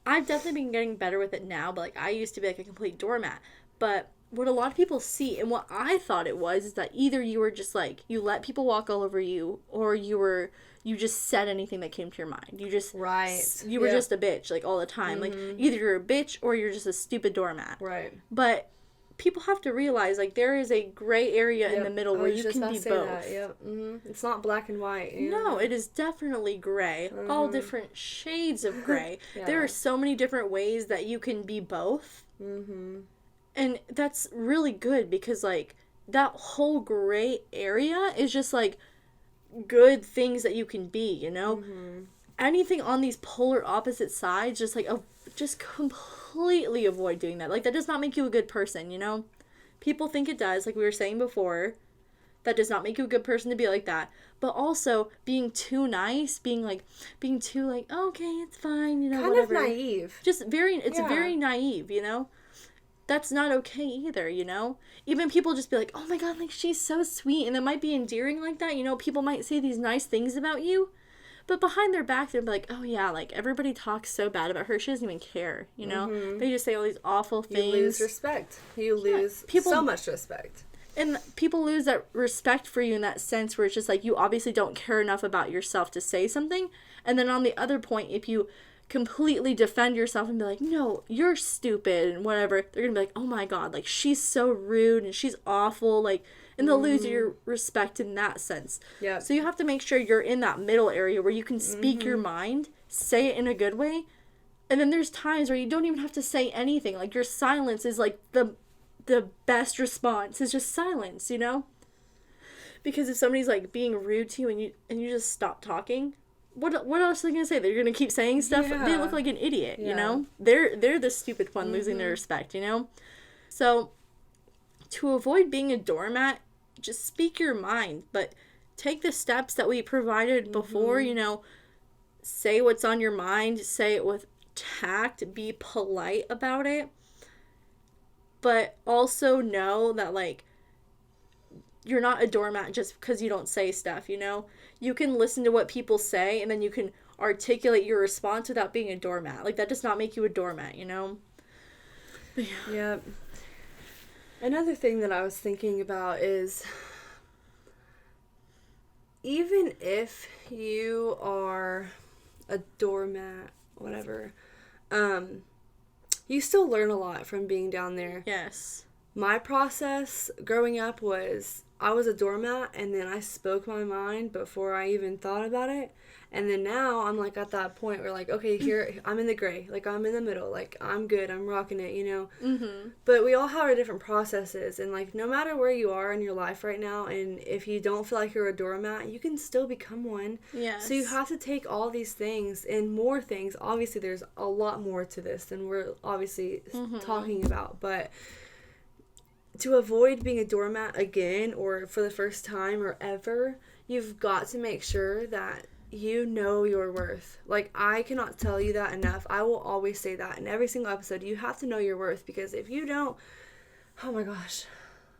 I've definitely been getting better with it now, but, like, I used to be, like, a complete doormat. But what a lot of people see, and what I thought it was, is that either you were just, like, you let people walk all over you, or you just said anything that came to your mind. You just, you were just a bitch, like, all the time. Like, either you're a bitch or you're just a stupid doormat. Right. But people have to realize, like, there is a gray area in the middle where you can be both. Yep. It's not black and white. No, it is definitely gray. All different shades of gray. There are so many different ways that you can be both. And that's really good because, like, that whole gray area is just, like, good things that you can be, you know? Anything on these polar opposite sides, just, like, just completely avoid doing that. Like, that does not make you a good person, you know? People think it does, like we were saying before. That does not make you a good person to be like that. But also, being too nice, being too, like, oh, okay, it's fine, you know, kind whatever. Kind of naive. Just very naive, you know? That's not okay either, you know? Even people just be like, oh my god, like, she's so sweet, and it might be endearing like that, you know? People might say these nice things about you, but behind their back, they're like, oh yeah, like, everybody talks so bad about her, she doesn't even care, you know? They just say all these awful things. You lose respect. You lose so much respect. And people lose that respect for you in that sense where it's just like, you obviously don't care enough about yourself to say something, and then on the other point, if you completely defend yourself and be like, no, you're stupid and whatever, they're gonna be like, oh my god, like, she's so rude and she's awful, like, and they'll lose your respect in that sense. Yeah. So you have to make sure you're in that middle area where you can speak your mind, say it in a good way, and then there's times where you don't even have to say anything. Like, your silence is, like, the best response is just silence, you know? Because if somebody's, like, being rude to you and you just stop talking, what else are they gonna say? They're gonna keep saying stuff. Yeah. They look like an idiot, you know? They're the stupid one losing their respect, you know? So, to avoid being a doormat, just speak your mind, but take the steps that we provided before, you know? Say what's on your mind, say it with tact, be polite about it, but also know that, like, you're not a doormat just because you don't say stuff, you know? You can listen to what people say, and then you can articulate your response without being a doormat. Like, that does not make you a doormat, you know? But yeah. Yep. Another thing that I was thinking about is, even if you are a doormat, whatever, you still learn a lot from being down there. Yes. My process growing up was, I was a doormat, and then I spoke my mind before I even thought about it. And then now I'm, like, at that point where, like, okay, here, I'm in the gray. Like, I'm in the middle. Like, I'm good. I'm rocking it, you know? But we all have our different processes. And, like, no matter where you are in your life right now, and if you don't feel like you're a doormat, you can still become one. Yes. So you have to take all these things and more things. Obviously, there's a lot more to this than we're obviously talking about. But to avoid being a doormat again, or for the first time or ever, you've got to make sure that you know your worth. Like, I cannot tell you that enough. I will always say that in every single episode. You have to know your worth, because if you don't, oh my gosh,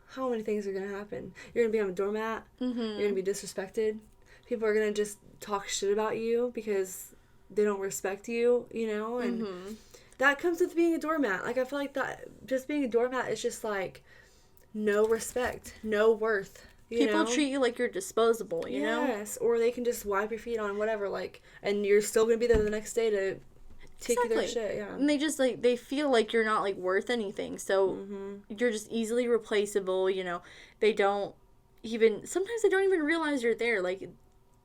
how many things are going to happen? You're going to be on a doormat. You're going to be disrespected. People are going to just talk shit about you because they don't respect you, you know? And that comes with being a doormat. Like, I feel like that, just being a doormat is just, like, no respect, no worth. People treat you like you're disposable, you know? Yes, or they can just wipe your feet on whatever, like, and you're still going to be there the next day to take you their shit, yeah. And they just, like, they feel like you're not, like, worth anything, so you're just easily replaceable, you know? They don't even, sometimes they don't even realize you're there, like,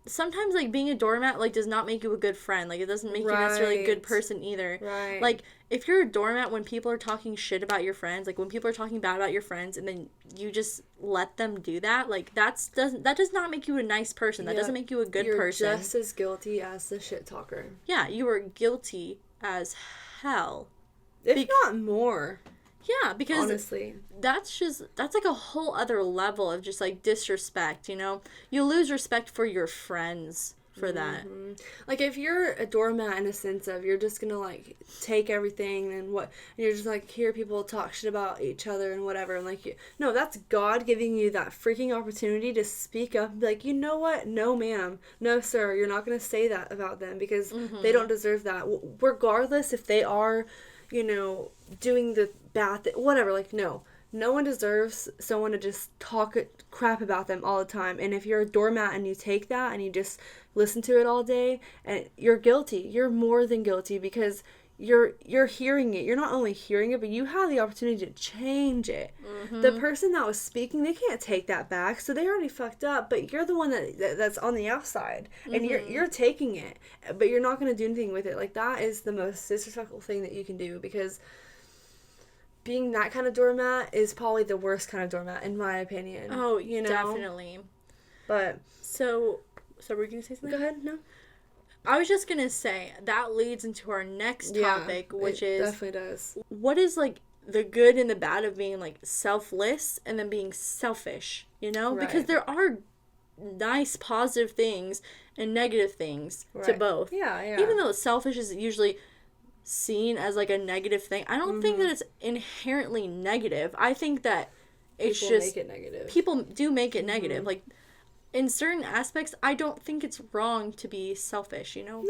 sometimes, like, being a doormat, like, does not make you a good friend. Like, it doesn't make you necessarily a good person either. Right. Like, if you're a doormat when people are talking shit about your friends, like, when people are talking bad about your friends, and then you just let them do that, like, that does not make you a nice person. That doesn't make you a good person. You're just as guilty as the shit talker. Yeah, you are guilty as hell. If not more. Yeah, because honestly, that's like a whole other level of just, like, disrespect, you know? You lose respect for your friends for that. Like, if you're a doormat in a sense of you're just gonna, like, take everything and you're just, like, hear people talk shit about each other and whatever, and, like, no, that's God giving you that freaking opportunity to speak up and be like, you know what? No, ma'am. No, sir. You're not gonna say that about them because they don't deserve that. Regardless if they are, you know, doing the bad thing, whatever, like, no one deserves someone to just talk crap about them all the time. And if you're a doormat and you take that and you just listen to it all day, and you're guilty, you're more than guilty, because you're hearing it. You're not only hearing it, but you have the opportunity to change it. The person that was speaking, they can't take that back, so they already fucked up. But you're the one that's on the outside, and you're taking it, but you're not going to do anything with it. Like, that is the most disrespectful thing that you can do, because being that kind of doormat is probably the worst kind of doormat, in my opinion. Oh, you know? Definitely. But so were you gonna say something? Go ahead. No. I was just gonna say that leads into our next topic, which is definitely does. What is like the good and the bad of being like selfless and then being selfish, you know? Right. Because there are nice positive things and negative things to both. Yeah. Even though selfish is usually seen as like a negative thing, I don't think that it's inherently negative. I think that it's people just make it negative. People do make it negative. Like, in certain aspects, I don't think it's wrong to be selfish, you know?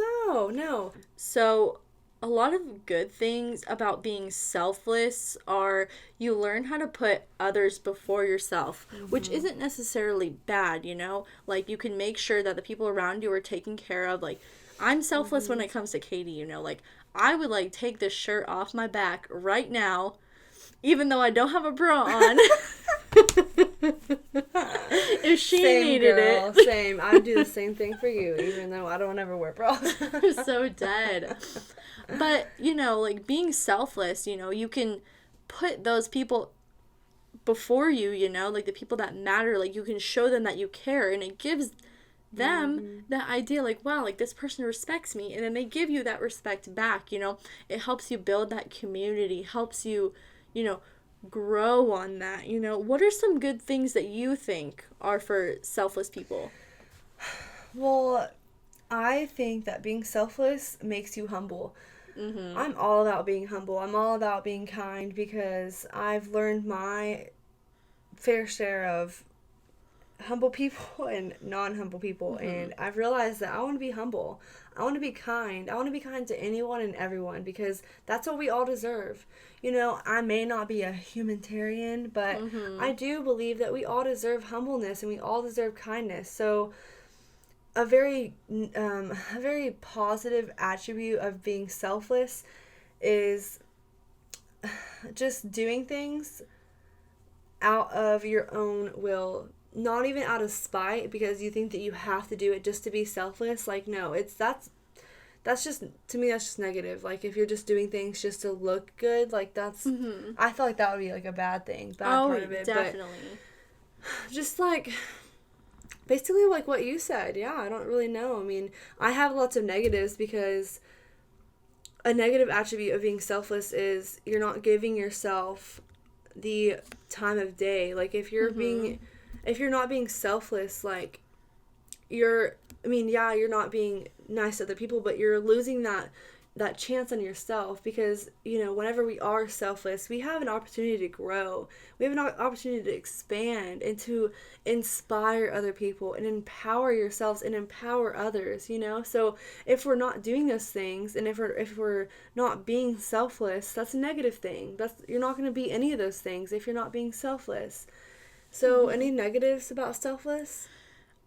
No. So, a lot of good things about being selfless are you learn how to put others before yourself, which isn't necessarily bad, you know? Like, you can make sure that the people around you are taken care of. Like, I'm selfless when it comes to Katie, you know? Like, I would, like, take this shirt off my back right now, even though I don't have a bra on. If she needed it. Same. I would do the same thing for you, even though I don't ever wear bras. I'm so dead. But, you know, like, being selfless, you know, you can put those people before you, you know, like, the people that matter. Like, you can show them that you care, and it gives them that idea, like, wow, like, this person respects me, and then they give you that respect back, you know. It helps you build that community, helps you, you know, grow on that, you know. What are some good things that you think are for selfless people? Well, I think that being selfless makes you humble. I'm all about being humble. I'm all about being kind, because I've learned my fair share of humble people and non-humble people, and I've realized that I want to be humble. I want to be kind. I want to be kind to anyone and everyone, because that's what we all deserve. You know, I may not be a humanitarian, but I do believe that we all deserve humbleness and we all deserve kindness. So a very positive attribute of being selfless is just doing things out of your own will. Not even out of spite, because you think that you have to do it just to be selfless. Like, no, that's just, to me, that's just negative. Like, if you're just doing things just to look good, like, that's, I feel like that would be, like, a bad thing, part of it. Definitely. But just, like, basically, like what you said, yeah, I don't really know. I mean, I have lots of negatives, because a negative attribute of being selfless is you're not giving yourself the time of day. Like, if you're not being selfless, like, you're not being nice to other people, but you're losing that chance on yourself, because, you know, whenever we are selfless, we have an opportunity to grow. We have an opportunity to expand and to inspire other people and empower yourselves and empower others, you know? So if we're not doing those things, and if we're not being selfless, that's a negative thing. You're not going to be any of those things if you're not being selfless. So, any negatives about selfless?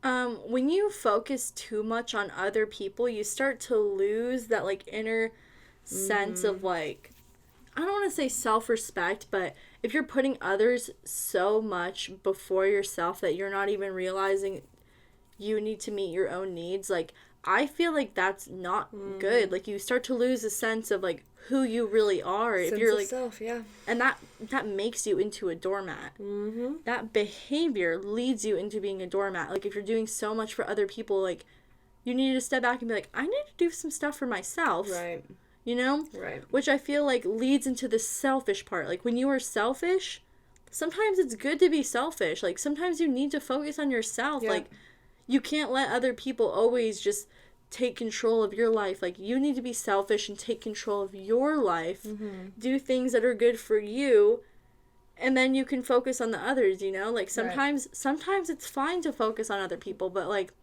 When you focus too much on other people, you start to lose that, like, inner sense of, like, I don't want to say self-respect, but if you're putting others so much before yourself that you're not even realizing you need to meet your own needs, like, I feel like that's not good. Like, you start to lose a sense of, like, who you really are. Sense if you're of like self, yeah. And that makes you into a doormat. That behavior leads you into being a doormat. Like, if you're doing so much for other people, like, you need to step back and be like, I need to do some stuff for myself. Right. You know? Right. Which I feel like leads into the selfish part. Like, when you are selfish, sometimes it's good to be selfish. Like, sometimes you need to focus on yourself. Yeah. Like, you can't let other people always just take control of your life. Like, you need to be selfish and take control of your life. Do things that are good for you, and then you can focus on the others, you know? Like, sometimes it's fine to focus on other people, but, like,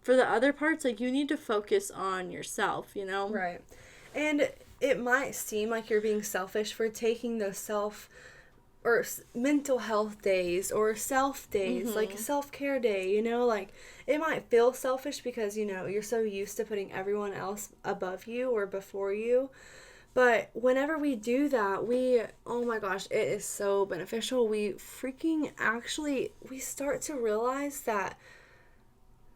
for the other parts, like, you need to focus on yourself, you know? Right. And it might seem like you're being selfish for taking those or mental health days or self days, like a self-care day, you know, like it might feel selfish because, you know, you're so used to putting everyone else above you or before you. But whenever we do that, oh my gosh, it is so beneficial. We start to realize that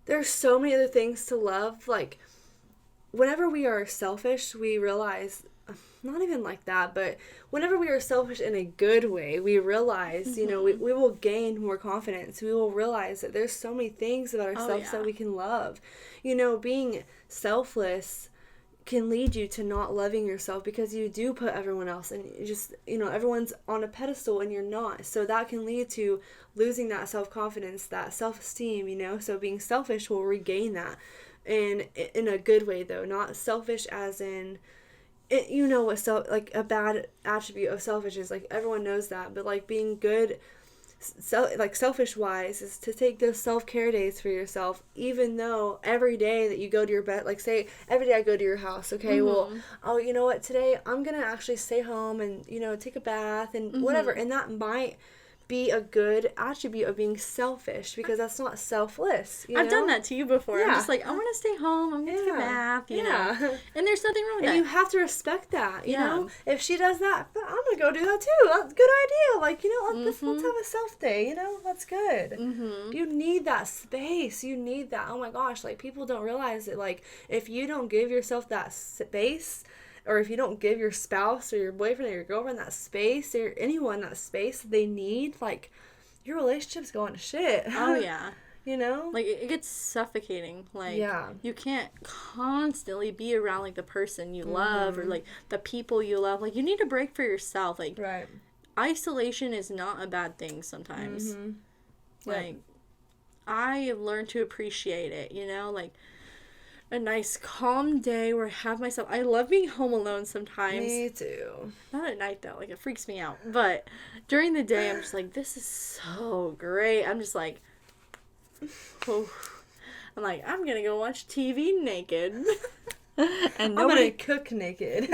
there's so many other things to love. Like, whenever we are selfish, we realize, not even like that, but whenever we are selfish in a good way, we realize, you know, we will gain more confidence. We will realize that there's so many things about ourselves that we can love. You know, being selfless can lead you to not loving yourself because you do put everyone else and just, you know, everyone's on a pedestal and you're not. So that can lead to losing that self-confidence, that self-esteem, you know. So being selfish will regain that, and in a good way though, not selfish as in it, you know what like a bad attribute of selfish is, like everyone knows that, but like being good, like selfish wise, is to take those self-care days for yourself, even though every day that you go to your bed, like say every day I go to your house, okay, well, oh, you know what, today I'm gonna actually stay home and, you know, take a bath and whatever, and that might be a good attribute of being selfish, because that's not selfless. I've done that to you before. I'm just like, I want to stay home. I'm going to take a bath, you know. And there's nothing wrong with that. And you have to respect that, you know. If she does that, I'm going to go do that too. That's a good idea. Like, you know, let's have a self day, you know. That's good. You need that space. You need that. Oh my gosh. Like, people don't realize that, like, if you don't give yourself that space, or if you don't give your spouse or your boyfriend or your girlfriend that space, or anyone that space they need, like, your relationship's going to shit. Oh, yeah. You know? Like, it gets suffocating. Like, you can't constantly be around, like, the person you love or, like, the people you love. Like, you need a break for yourself. Like, isolation is not a bad thing sometimes. Like, I learned to appreciate it, you know? Like, a nice calm day where I have myself. I love being home alone sometimes. Me too. Not at night though, like it freaks me out. But during the day, I'm just like, this is so great. I'm just like, oh. I'm like, I'm gonna go watch TV naked. And nobody, I'm gonna cook naked.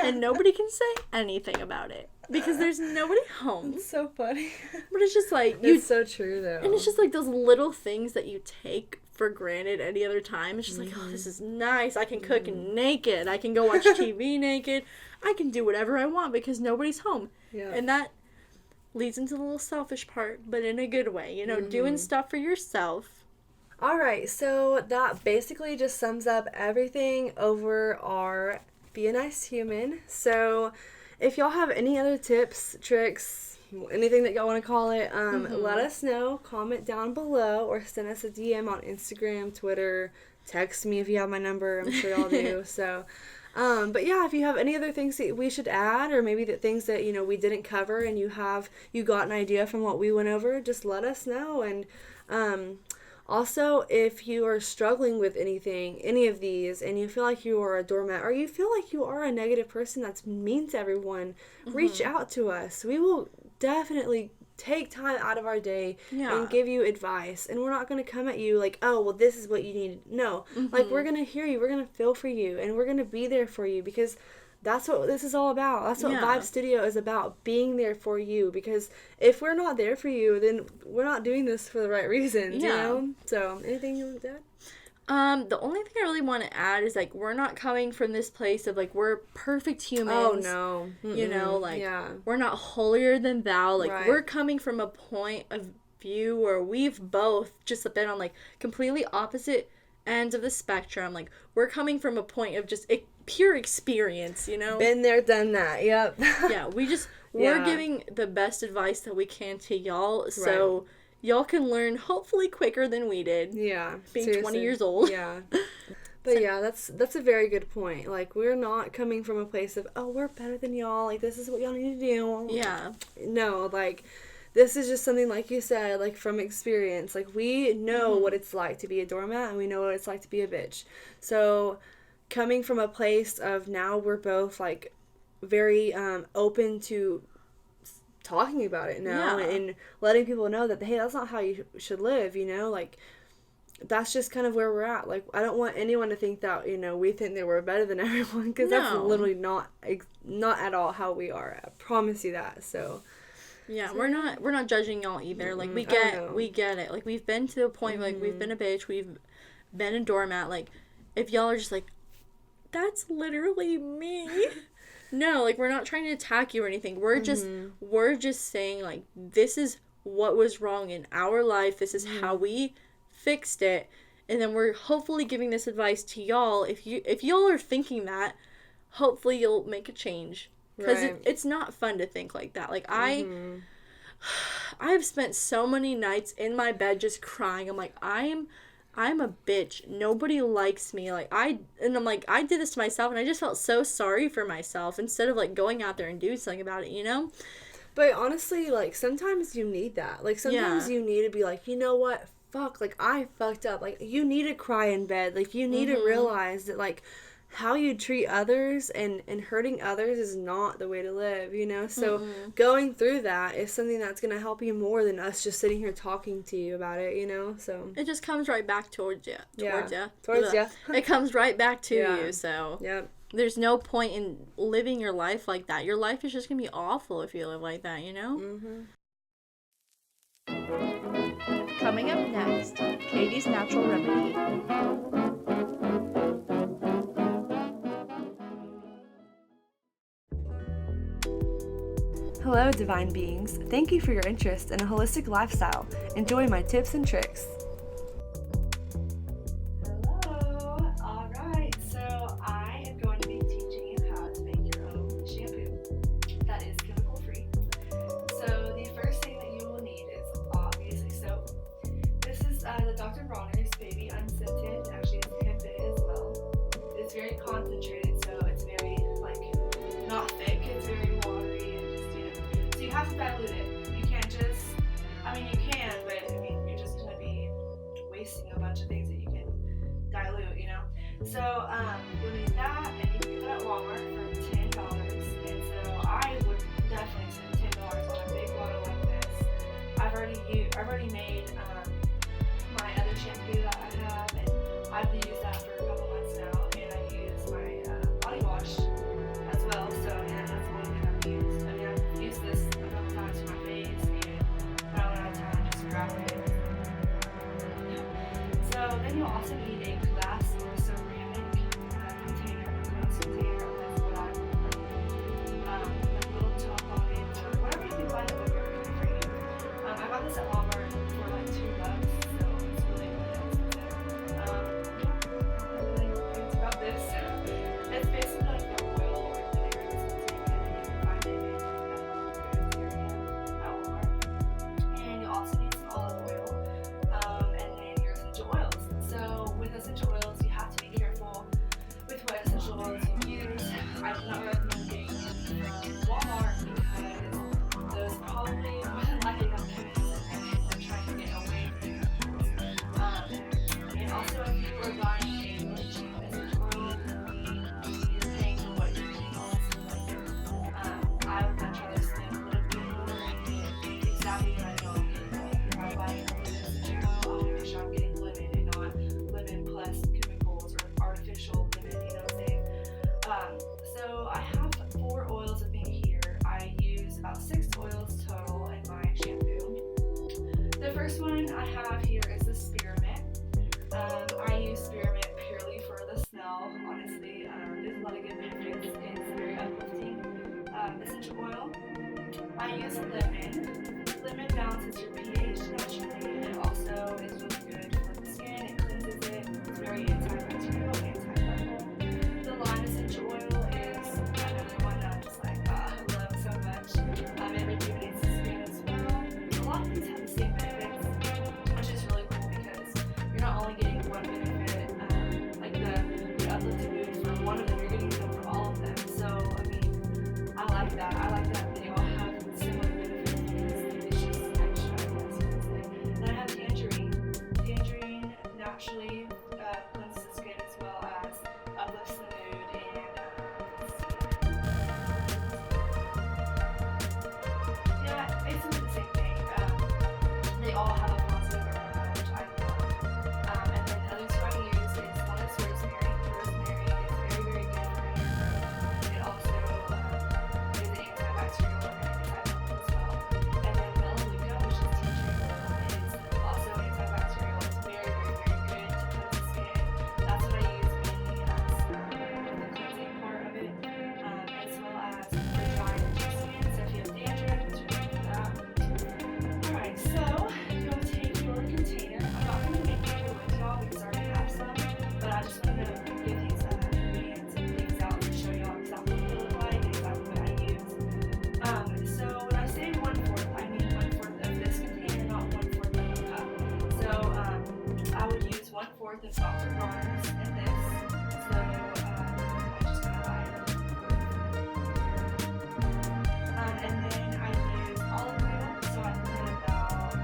And nobody can say anything about it because there's nobody home. It's so funny. But it's just like it's so true though. And it's just like those little things that you take for granted any other time. It's just like, oh, this is nice. I can cook naked. I can go watch TV naked. I can do whatever I want because nobody's home. Yeah. And that leads into the little selfish part, but in a good way. You know, doing stuff for yourself. All right, so that basically just sums up everything over our Be a Nice Human. So if y'all have any other tips, tricks, anything that y'all want to call it, let us know. Comment down below or send us a DM on Instagram, Twitter. Text me if you have my number. I'm sure y'all do. So, but yeah, if you have any other things that we should add, or maybe the things that, you know, we didn't cover and you got an idea from what we went over, just let us know. And also, if you are struggling with any of these, and you feel like you are a doormat, or you feel like you are a negative person that's mean to everyone, reach out to us. We will definitely take time out of our day and give you advice. And we're not going to come at you like, oh, well, this is what you need. No. Like, we're going to hear you. We're going to feel for you. And we're going to be there for you, because that's what this is all about. That's what Vibe Studio is about, being there for you. Because if we're not there for you, then we're not doing this for the right reasons, you know? So, anything you want to add? The only thing I really want to add is, like, we're not coming from this place of, like, we're perfect humans. Oh, no. You know, like, we're not holier than thou. Like, we're coming from a point of view where we've both just been on, like, completely opposite ends of the spectrum. Like, we're coming from a point of just pure experience, you know? Been there, done that, yep. We're giving the best advice that we can to y'all, so y'all can learn hopefully quicker than we did. Yeah. Being seriously. 20 years old. Yeah. But that's a very good point. Like, we're not coming from a place of, oh, we're better than y'all, like, this is what y'all need to do. Yeah. No, like, this is just something, like you said, like, from experience. Like, we know what it's like to be a doormat, and we know what it's like to be a bitch. So, coming from a place of now we're both, like, very open to talking about it now and letting people know that, hey, that's not how you should live, you know? Like, that's just kind of where we're at. Like, I don't want anyone to think that, you know, we think that we're better than everyone, because that's literally not at all how we are. I promise you that. So, Yeah, so, we're not judging y'all either. Like, we get it. Like, we've been to a point, like, we've been a bitch, we've been a doormat. Like, if y'all are just like, that's literally me. No, like, we're not trying to attack you or anything. We're just saying, like, this is what was wrong in our life. This is how we fixed it. And then we're hopefully giving this advice to y'all. If y'all are thinking that, hopefully you'll make a change. Because it's not fun to think like that. Like, I've spent so many nights in my bed just crying. I'm like, I'm a bitch. Nobody likes me. Like, I'm like, I did this to myself, and I just felt so sorry for myself instead of, like, going out there and doing something about it, you know? But honestly, like, sometimes you need that. Like, sometimes you need to be like, you know what? Fuck, like, I fucked up. Like, you need to cry in bed. Like, you need to realize that, like, how you treat others and hurting others is not the way to live, you know? So going through that is something that's going to help you more than us just sitting here talking to you about it, you know? So it just comes right back towards you. Towards you. It comes right back to you, so. Yep. There's no point in living your life like that. Your life is just going to be awful if you live like that, you know? Coming up next, Katie's Natural Remedy. Hello, divine beings. Thank you for your interest in a holistic lifestyle. Enjoy my tips and tricks. Hello. All right. So I am going to be teaching you how to make your own shampoo that is chemical free. So the first thing that you will need is obviously soap. This is the Dr. Bronner's Baby Unscented. Actually, it's hemp as well. It's very concentrated, so it's very not thick. It's very watery and just so you have to dilute it. You can't just. You can, but you're just gonna be wasting a bunch of things that you can dilute, you know. So you'll need that, and you can get that at Walmart for $10. And so I would definitely spend $10 on a big bottle like this. I've already made my other shampoo that I have, and I've used that for a couple months now, and I use my body wash as well. So that's the only thing I've used. I've used this a couple times for my face, and when I went out of town, just grab it. So then you'll also need a glass or ceramic container, glass container. That's what I put a little top on it, or whatever you can find that would work for you. I got this at Walmart for like $2, so it's really expensive. I'm really excited about this. It's basically like the oil or vinegar that's contained in it. You can find it in the area at Walmart. And you'll also need some olive oil, and then your essential oils. So with essential oils, you have to be careful with what essential oils you use. I do not recommend getting them from Walmart because those probably more than likely have chemicals in them, and they're trying to get away from you. And also, if you are buying a really cheap essential oil, you're paying for what you're getting also. I would much rather spend a little bit more and get exactly what I know I'm getting. If I'm buying a really essential oil, I want to make sure I'm getting lemon and not lemon plus chemicals or artificial lemon, you know what I'm saying? So I have 4 oils with me here. I use about 6 oils total in my shampoo. The first one I have here is the spearmint. I use spearmint purely for the smell, honestly. There's a lot of good benefits. It's very uplifting essential oil. I use lemon. Lemon balances your pH naturally. It also is really good for the skin. It cleanses it. It's very antibacterial, antifungal. The lime essential oil is another one that I'm just love so much. It rejuvenates the skin as well. A lot of these have the same benefits, which is really cool because you're not only getting one benefit, like the uplifting mood for one of them, you're getting them for all of them. So I like that. I like that they all have similar benefits because it's just extra. I would use 1/4 of Dr. Barnes in this. So I just kind of add it. And then I use olive oil. So I put about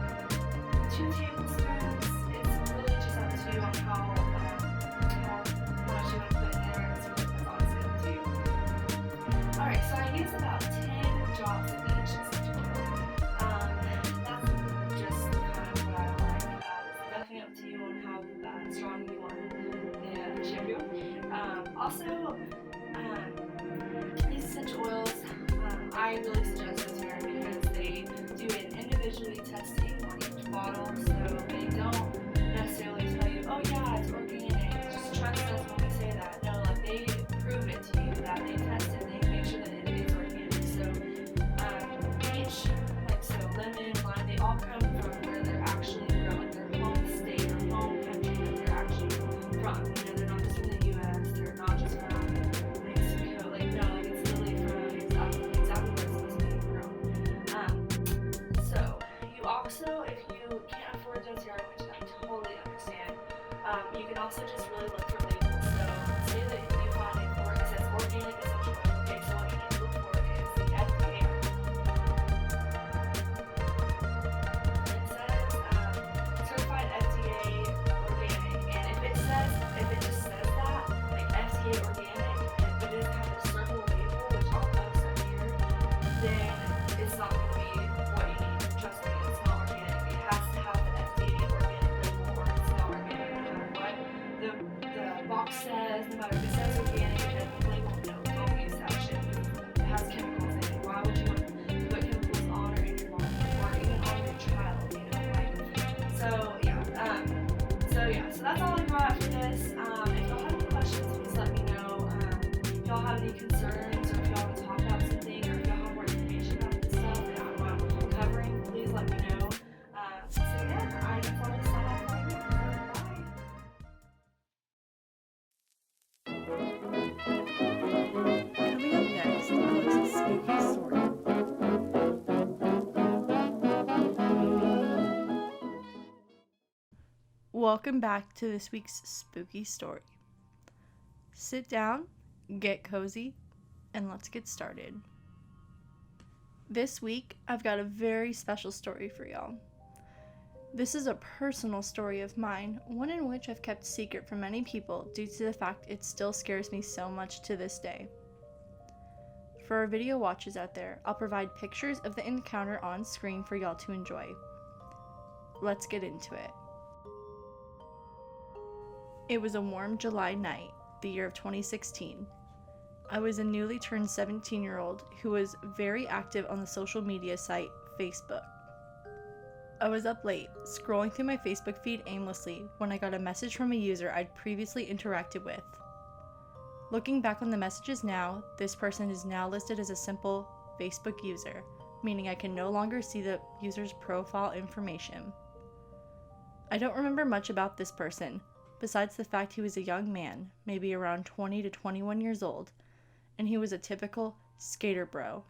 2 tablespoons. It's really just up to you on how much you want to put in there. It's really honestly up to you. Alright, so I use about 10 drops of each essential oil. That's just kind of what I like. It's definitely up to you on how strong you want the shampoo. Also, these essential oils, I really suggest Doterra because they do an individually testing on each bottle, so they don't necessarily tell you, oh yeah, it's organic, just trust us when we say that. No, like they prove it to you that they test it, they make sure that it is organic. So each, like so lemon, lime, they all come from where they're actually grown, their home state or home country that they're actually from. You know, they're not just from the US, they're not just from Mexico, like no, like it's literally from exactly where it's supposed to be grown. So you also, if you can't afford Doterra, which I totally understand, you can also just really look for labels. So say that you find it says organic essential oil. Okay, so what you need to look for is the FDA. It says certified FDA organic, and if it just says that, like FDA organic, but it has a circle label, which I'll post up here, then it's not going to be what you need. Trust me, it's not organic. It has to have the FDA organic label, or it's not organic no matter what the box says. No matter if it says organic and the label, no, don't use that shit. It has chemicals in it. Why would you want to put chemicals on or in your body or even on your child? You know, like so that's all I got for this. If y'all have any questions, please let me know. If y'all have any concerns, or if y'all want to talk about something, or if y'all have more information about this stuff that I'm not covering, please let me know. So yeah, I guess I'll just sign off right now. Bye. Coming up next, Alex's spooky story. Welcome back to this week's spooky story. Sit down, get cozy, and let's get started. This week, I've got a very special story for y'all. This is a personal story of mine, one in which I've kept secret from many people due to the fact it still scares me so much to this day. For our video watchers out there, I'll provide pictures of the encounter on screen for y'all to enjoy. Let's get into it. It was a warm July night, the year of 2016. I was a newly turned 17-year-old who was very active on the social media site Facebook. I was up late, scrolling through my Facebook feed aimlessly when I got a message from a user I'd previously interacted with. Looking back on the messages now, this person is now listed as a simple Facebook user, meaning I can no longer see the user's profile information. I don't remember much about this person, besides the fact he was a young man, maybe around 20 to 21 years old, and he was a typical skater bro.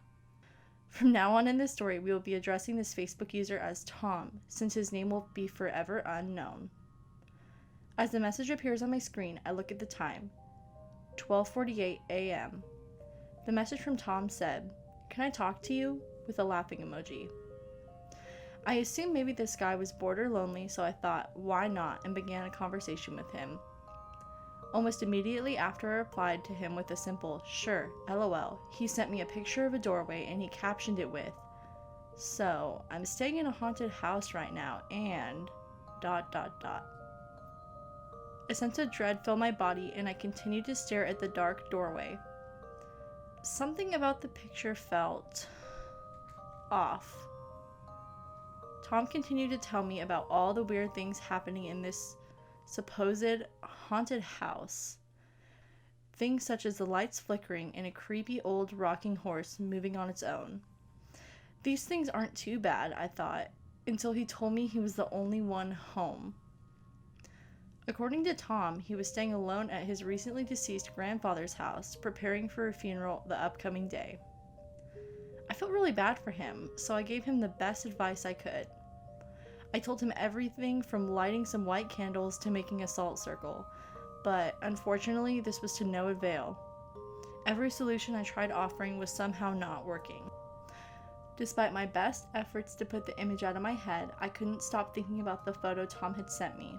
From now on in this story, we will be addressing this Facebook user as Tom, since his name will be forever unknown. As the message appears on my screen, I look at the time, 12:48 a.m. The message from Tom said, "Can I talk to you?" with a laughing emoji. I assumed maybe this guy was bored or lonely, so I thought, why not, and began a conversation with him. Almost immediately after I replied to him with a simple, "Sure, LOL," he sent me a picture of a doorway and he captioned it with, "So, I'm staying in a haunted house right now and... ... A sense of dread filled my body and I continued to stare at the dark doorway. Something about the picture felt... off. Tom continued to tell me about all the weird things happening in this supposed haunted house. Things such as the lights flickering and a creepy old rocking horse moving on its own. These things aren't too bad, I thought, until he told me he was the only one home. According to Tom, he was staying alone at his recently deceased grandfather's house, preparing for a funeral the upcoming day. I felt really bad for him, so I gave him the best advice I could. I told him everything from lighting some white candles to making a salt circle, but unfortunately this was to no avail. Every solution I tried offering was somehow not working. Despite my best efforts to put the image out of my head, I couldn't stop thinking about the photo Tom had sent me.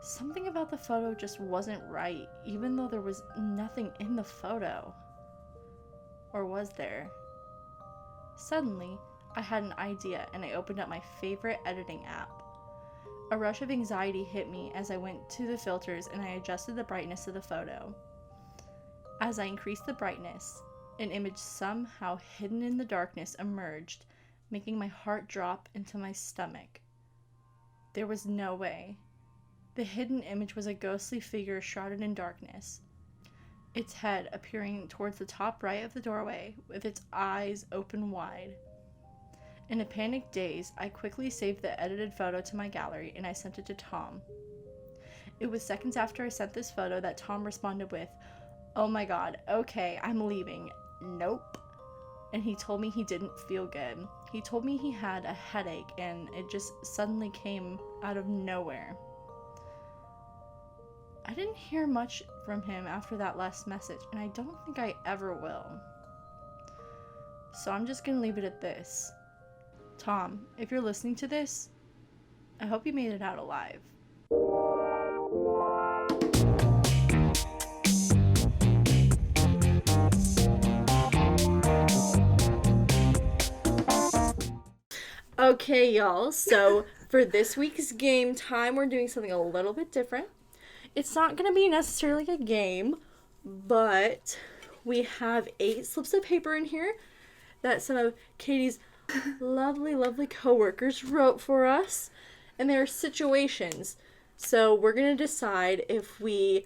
Something about the photo just wasn't right, even though there was nothing in the photo. Or was there? Suddenly, I had an idea and I opened up my favorite editing app. A rush of anxiety hit me as I went to the filters and I adjusted the brightness of the photo. As I increased the brightness, an image somehow hidden in the darkness emerged, making my heart drop into my stomach. There was no way. The hidden image was a ghostly figure shrouded in darkness, its head appearing towards the top right of the doorway with its eyes open wide. In a panicked daze, I quickly saved the edited photo to my gallery and I sent it to Tom. It was seconds after I sent this photo that Tom responded with, "Oh my god, okay, I'm leaving. Nope." And he told me he didn't feel good. He told me he had a headache and it just suddenly came out of nowhere. I didn't hear much from him after that last message, and I don't think I ever will. So I'm just gonna leave it at this. Tom, if you're listening to this, I hope you made it out alive. Okay, y'all, so for this week's game time, we're doing something a little bit different. It's not going to be necessarily a game, but we have 8 slips of paper in here that some of Katie's lovely, lovely coworkers wrote for us, and there are situations. So we're going to decide if we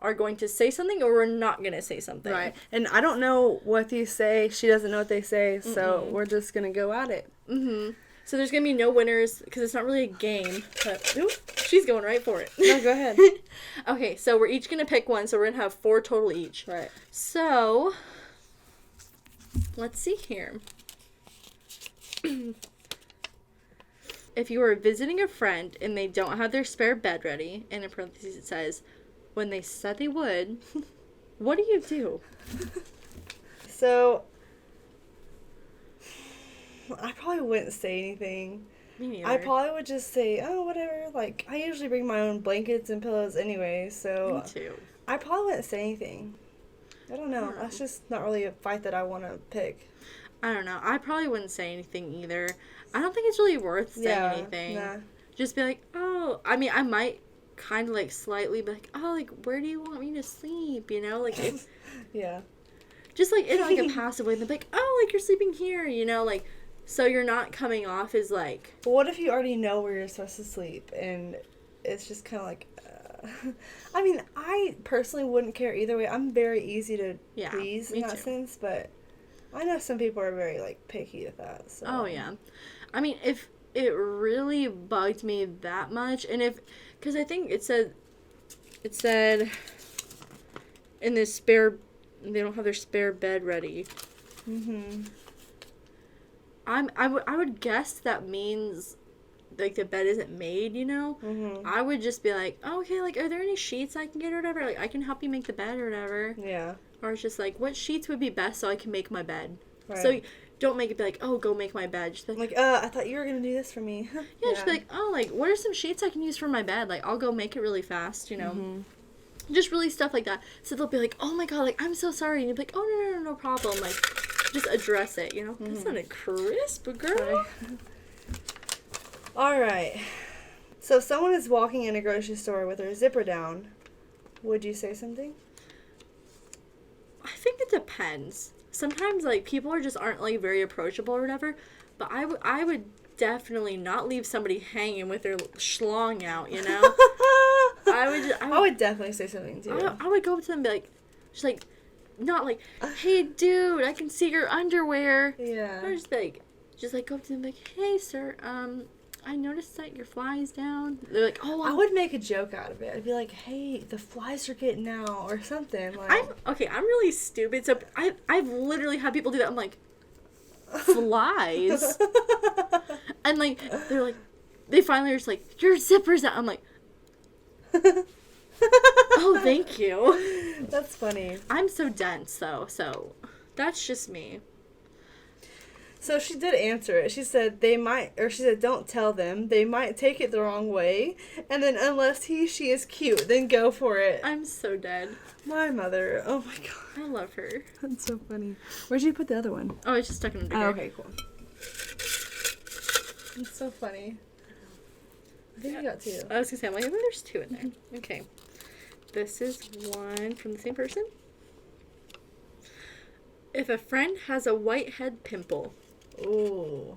are going to say something or we're not going to say something. Right. And I don't know what these say. She doesn't know what they say, so we're just going to go at it. Mm-hmm. So there's going to be no winners because it's not really a game. But, ooh, she's going right for it. No, go ahead. Okay, so we're each going to pick one, so we're going to have 4 total each. Right. So, let's see here. If you are visiting a friend and they don't have their spare bed ready, and in parentheses it says, when they said they would, what do you do? So, I probably wouldn't say anything. Me neither. I probably would just say, oh, whatever. Like, I usually bring my own blankets and pillows anyway, so. Me too. I probably wouldn't say anything. I don't know. That's just not really a fight that I want to pick. I don't know. I probably wouldn't say anything either. I don't think it's really worth saying anything. Nah. Just be like, oh, I mean, I might kind of like slightly be like, oh, like, where do you want me to sleep? You know, like, if, yeah. just like in like a passive way. And they're like, oh, like, you're sleeping here, you know, like, so you're not coming off as like. But what if you already know where you're supposed to sleep and it's just kind of like, I mean, I personally wouldn't care either way. I'm very easy to please in that sense, but I know some people are very, like, picky with that, so. Oh, yeah. I mean, if it really bugged me that much, and if, because I think it said in this spare, they don't have their spare bed ready. Mm-hmm. I would guess that means, like, the bed isn't made, you know? Mm-hmm. I would just be like, oh, okay, like, are there any sheets I can get or whatever? Like, I can help you make the bed or whatever. Yeah. Or it's just like, what sheets would be best so I can make my bed? Right. So don't make it be like, oh, go make my bed. Just like, I thought you were going to do this for me. Yeah, just be like, oh, like, what are some sheets I can use for my bed? Like, I'll go make it really fast, you know? Mm-hmm. Just really stuff like that. So they'll be like, oh my god, like, I'm so sorry. And you'll be like, oh, no problem. Like, just address it, you know? Mm-hmm. That sounded crisp, girl. All right. So if someone is walking in a grocery store with their zipper down, would you say something? I think it depends. Sometimes, like, people aren't, like, very approachable or whatever, but I would definitely not leave somebody hanging with their schlong out, you know? I would definitely say something, too. I would go up to them and be like, just, like, not like, hey, dude, I can see your underwear. Yeah. Or just like, go up to them and be like, hey, sir, I noticed that your fly's down. They're like, oh, I would make a joke out of it. I'd be like, hey, the flies are getting out, or something. Like, I'm really stupid. So I've literally had people do that. I'm like, flies? And like, they're like, they finally are just like, your zipper's out. I'm like, oh, thank you. That's funny. I'm so dense, though, so that's just me. So she did answer it. She said don't tell them. They might take it the wrong way. And then unless she is cute, then go for it. I'm so dead. My mother. Oh my god. I love her. That's so funny. Where'd you put the other one? Oh, it's just stuck in the Oh, okay, cool. It's so funny. I think you got 2. I was gonna say, I'm like, I think there's 2 in there. Okay. This is one from the same person. If a friend has a whitehead pimple. Ooh.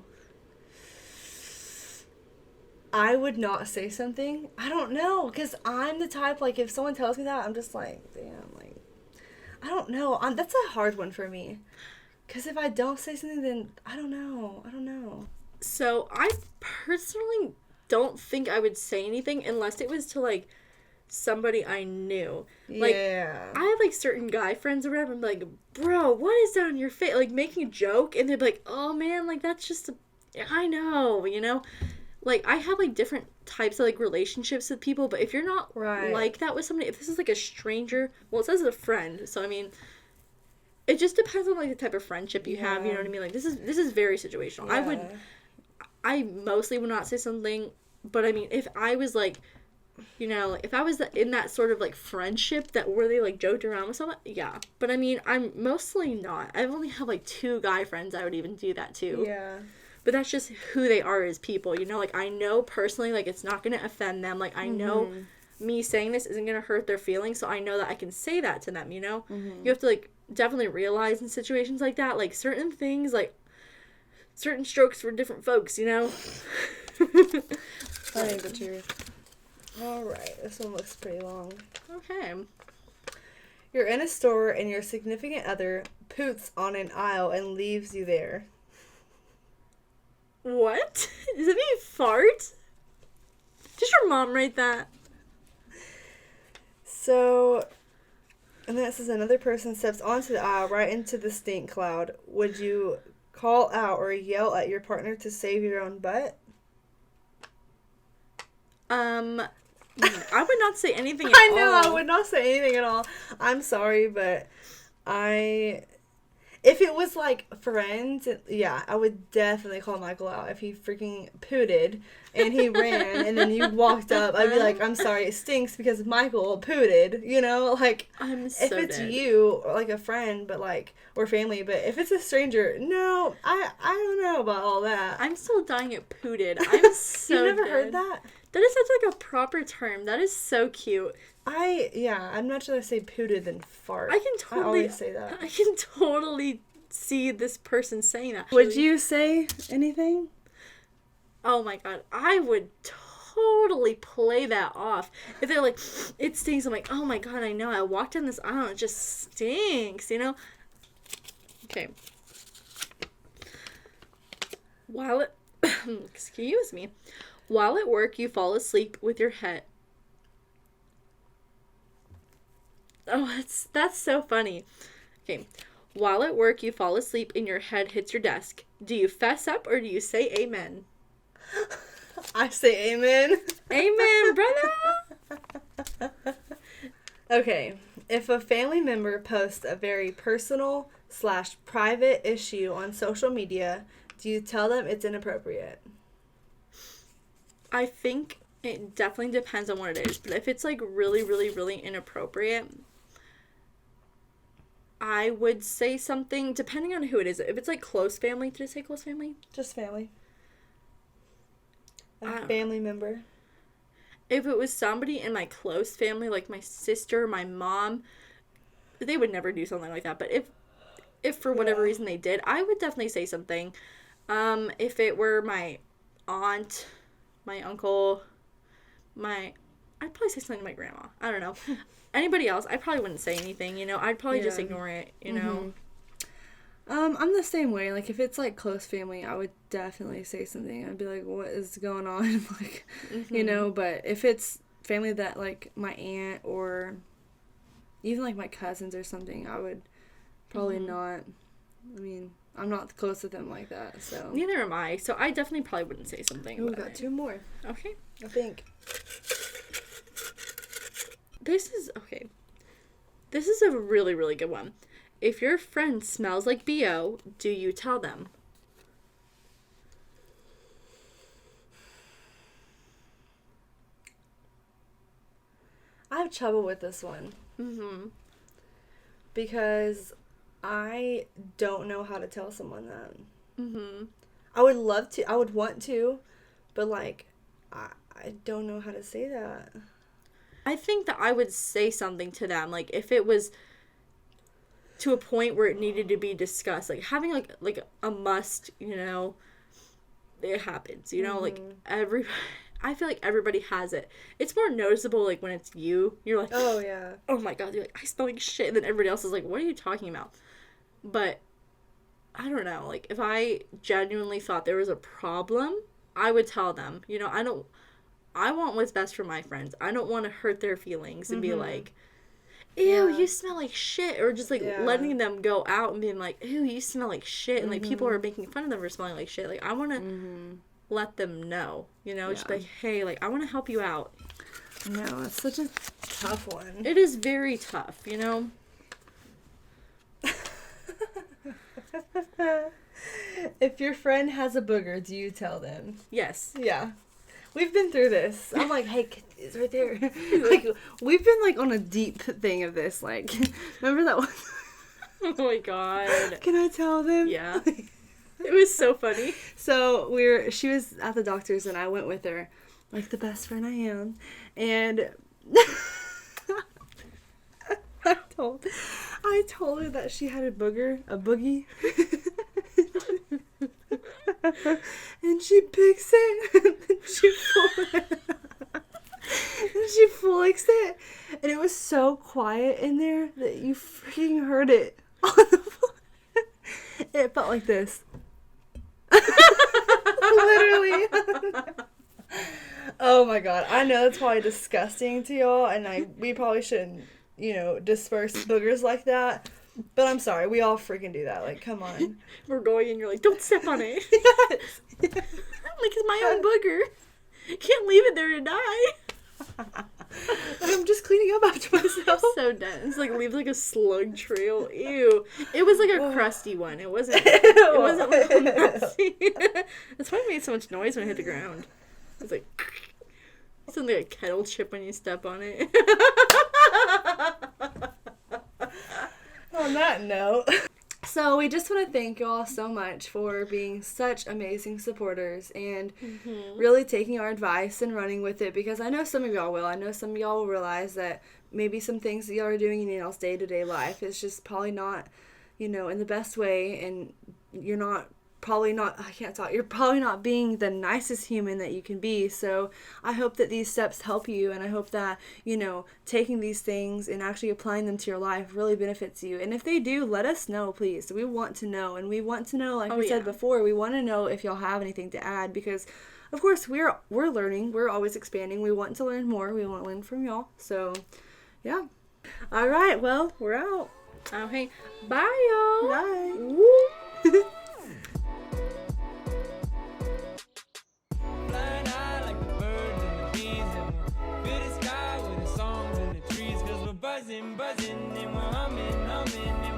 I would not say something. I don't know, because I'm the type, like, if someone tells me that, I'm just like, damn, like, I don't know. That's a hard one for me. Because if I don't say something, then I don't know. So, I personally don't think I would say anything unless it was to, like, somebody I knew. Like, yeah. I have, like, certain guy friends or whatever, I'm like, bro, what is that on your face? Like, making a joke, and they're like, oh, man, like, that's just, I know, you know? Like, I have, like, different types of, like, relationships with people, but if you're not like that with somebody, if this is, like, a stranger, well, it says a friend, so, I mean, it just depends on, like, the type of friendship you have, you know what I mean? Like, this is very situational. Yeah. I mostly would not say something, but, I mean, if I was, like, you know, if I was in that sort of, like, friendship that where they, like, joked around with someone, yeah. But, I mean, I'm mostly not. I only have, like, 2 guy friends I would even do that to. Yeah. But that's just who they are as people, you know? Like, I know personally, like, it's not going to offend them. Like, I know me saying this isn't going to hurt their feelings, so I know that I can say that to them, you know? You have to, like, definitely realize in situations like that, like, certain things, like, certain strokes for different folks, you know? I ain't the truth. Alright, this one looks pretty long. Okay. You're in a store and your significant other poots on an aisle and leaves you there. What? Does it mean fart? Did your mom write that? So, and then it says another person steps onto the aisle right into the stink cloud. Would you call out or yell at your partner to save your own butt? I would not say anything at all. I know, I would not say anything at all. I'm sorry, but if it was, like, friends, yeah, I would definitely call Michael out if he freaking pooted and he ran and then you walked up. I'd be like, I'm sorry, it stinks because Michael pooted, you know? Like, I'm so if it's dead. you, or, like, a friend, but, like, or family, but if it's a stranger, no, I don't know about all that. I'm still dying at pooted. I'm so You never dead. heard that? That is such, like, a proper term. That is so cute. I'm not sure I say pooted than fart. I always say that. I can totally see this person saying that. Would you say anything? Oh my god, I would totally play that off. If they're like, it stinks, I'm like, oh my god, I know, I walked down this aisle, it just stinks, you know? Okay. Excuse me. While at work, you fall asleep with your head. Oh, that's so funny. Okay. While at work, you fall asleep and your head hits your desk. Do you fess up or do you say amen? I say amen. Amen, brother! Okay. If a family member posts a very personal / private issue on social media, do you tell them it's inappropriate? I think it definitely depends on what it is. But if it's, like, really, really, really inappropriate, I would say something, depending on who it is. If it's, like, close family, did I say close family? Just family. A family member. If it was somebody in my close family, like my sister, my mom, they would never do something like that. But if for whatever reason they did, I would definitely say something. If it were my aunt, my uncle, I'd probably say something to my grandma. I don't know. Anybody else, I probably wouldn't say anything, you know. I'd probably just ignore it, you know. I'm the same way. Like, if it's, like, close family, I would definitely say something. I'd be like, what is going on? Like, you know, but if it's family that, like, my aunt or even, like, my cousins or something, I would probably not. I mean, I'm not close with them like that, so. Neither am I, so I definitely probably wouldn't say something. Ooh, we got 2 more. Okay. I think. This is a really, really good one. If your friend smells like BO, do you tell them? I have trouble with this one. Mm-hmm. Because I don't know how to tell someone that. Mm-hmm. I would love to. I would want to. But, like, I don't know how to say that. I think that I would say something to them. Like, if it was to a point where it needed to be discussed. Like, having, like a must, you know, it happens. You know, like, I feel like everybody has it. It's more noticeable, like, when it's you. You're like, oh, yeah. Oh, my God. You're like, I smell like shit. And then everybody else is like, what are you talking about? But, I don't know. Like, if I genuinely thought there was a problem, I would tell them. You know, I want what's best for my friends. I don't want to hurt their feelings and be like, ew, you smell like shit. Or just, like, letting them go out and being like, ew, you smell like shit. And, like, people are making fun of them for smelling like shit. Like, I want to let them know, you know, just like, hey, like, I want to help you out. No, it's such a tough one. It is very tough, you know. If your friend has a booger, do you tell them? Yes. Yeah. We've been through this. I'm like, hey, it's right there. Like, we've been, like, on a deep thing of this. Like, remember that one? Oh, my God. Can I tell them? Yeah. It was so funny. So she was at the doctor's and I went with her, like the best friend I am, and I told her that she had a boogie, and she picks it, and she flicks it, and it was so quiet in there that you freaking heard it on the floor. It felt like this. Literally. Oh my God. I know it's probably disgusting to y'all, and we probably shouldn't, you know, disperse boogers like that. But I'm sorry, we all freaking do that. Like, come on. We're going and you're like, don't step on it. Yes. Like, it's my own booger. Can't leave it there to die. I'm just cleaning up after myself. So dense. Like, leaves like a slug trail. Ew. It was like a crusty one. It wasn't like messy. That's why it made so much noise when it hit the ground. It was like, it sounded like a kettle chip when you step on it. On that note. So we just want to thank you all so much for being such amazing supporters and really taking our advice and running with it, because I know some of y'all will. I know some of y'all will realize that maybe some things that y'all are doing in y'all's day-to-day life is just probably not, you know, in the best way, and you're probably not being the nicest human that you can be. So I hope that these steps help you, and I hope that, you know, taking these things and actually applying them to your life really benefits you. And if they do, let us know, please. We want to know, and we want to know, like we said before, we want to know if y'all have anything to add, because of course we're learning, we're always expanding, we want to learn more, we want to learn from y'all. So yeah. All right, well, we're out. Okay, bye y'all. Bye. Woo. Buzzing, and we're humming.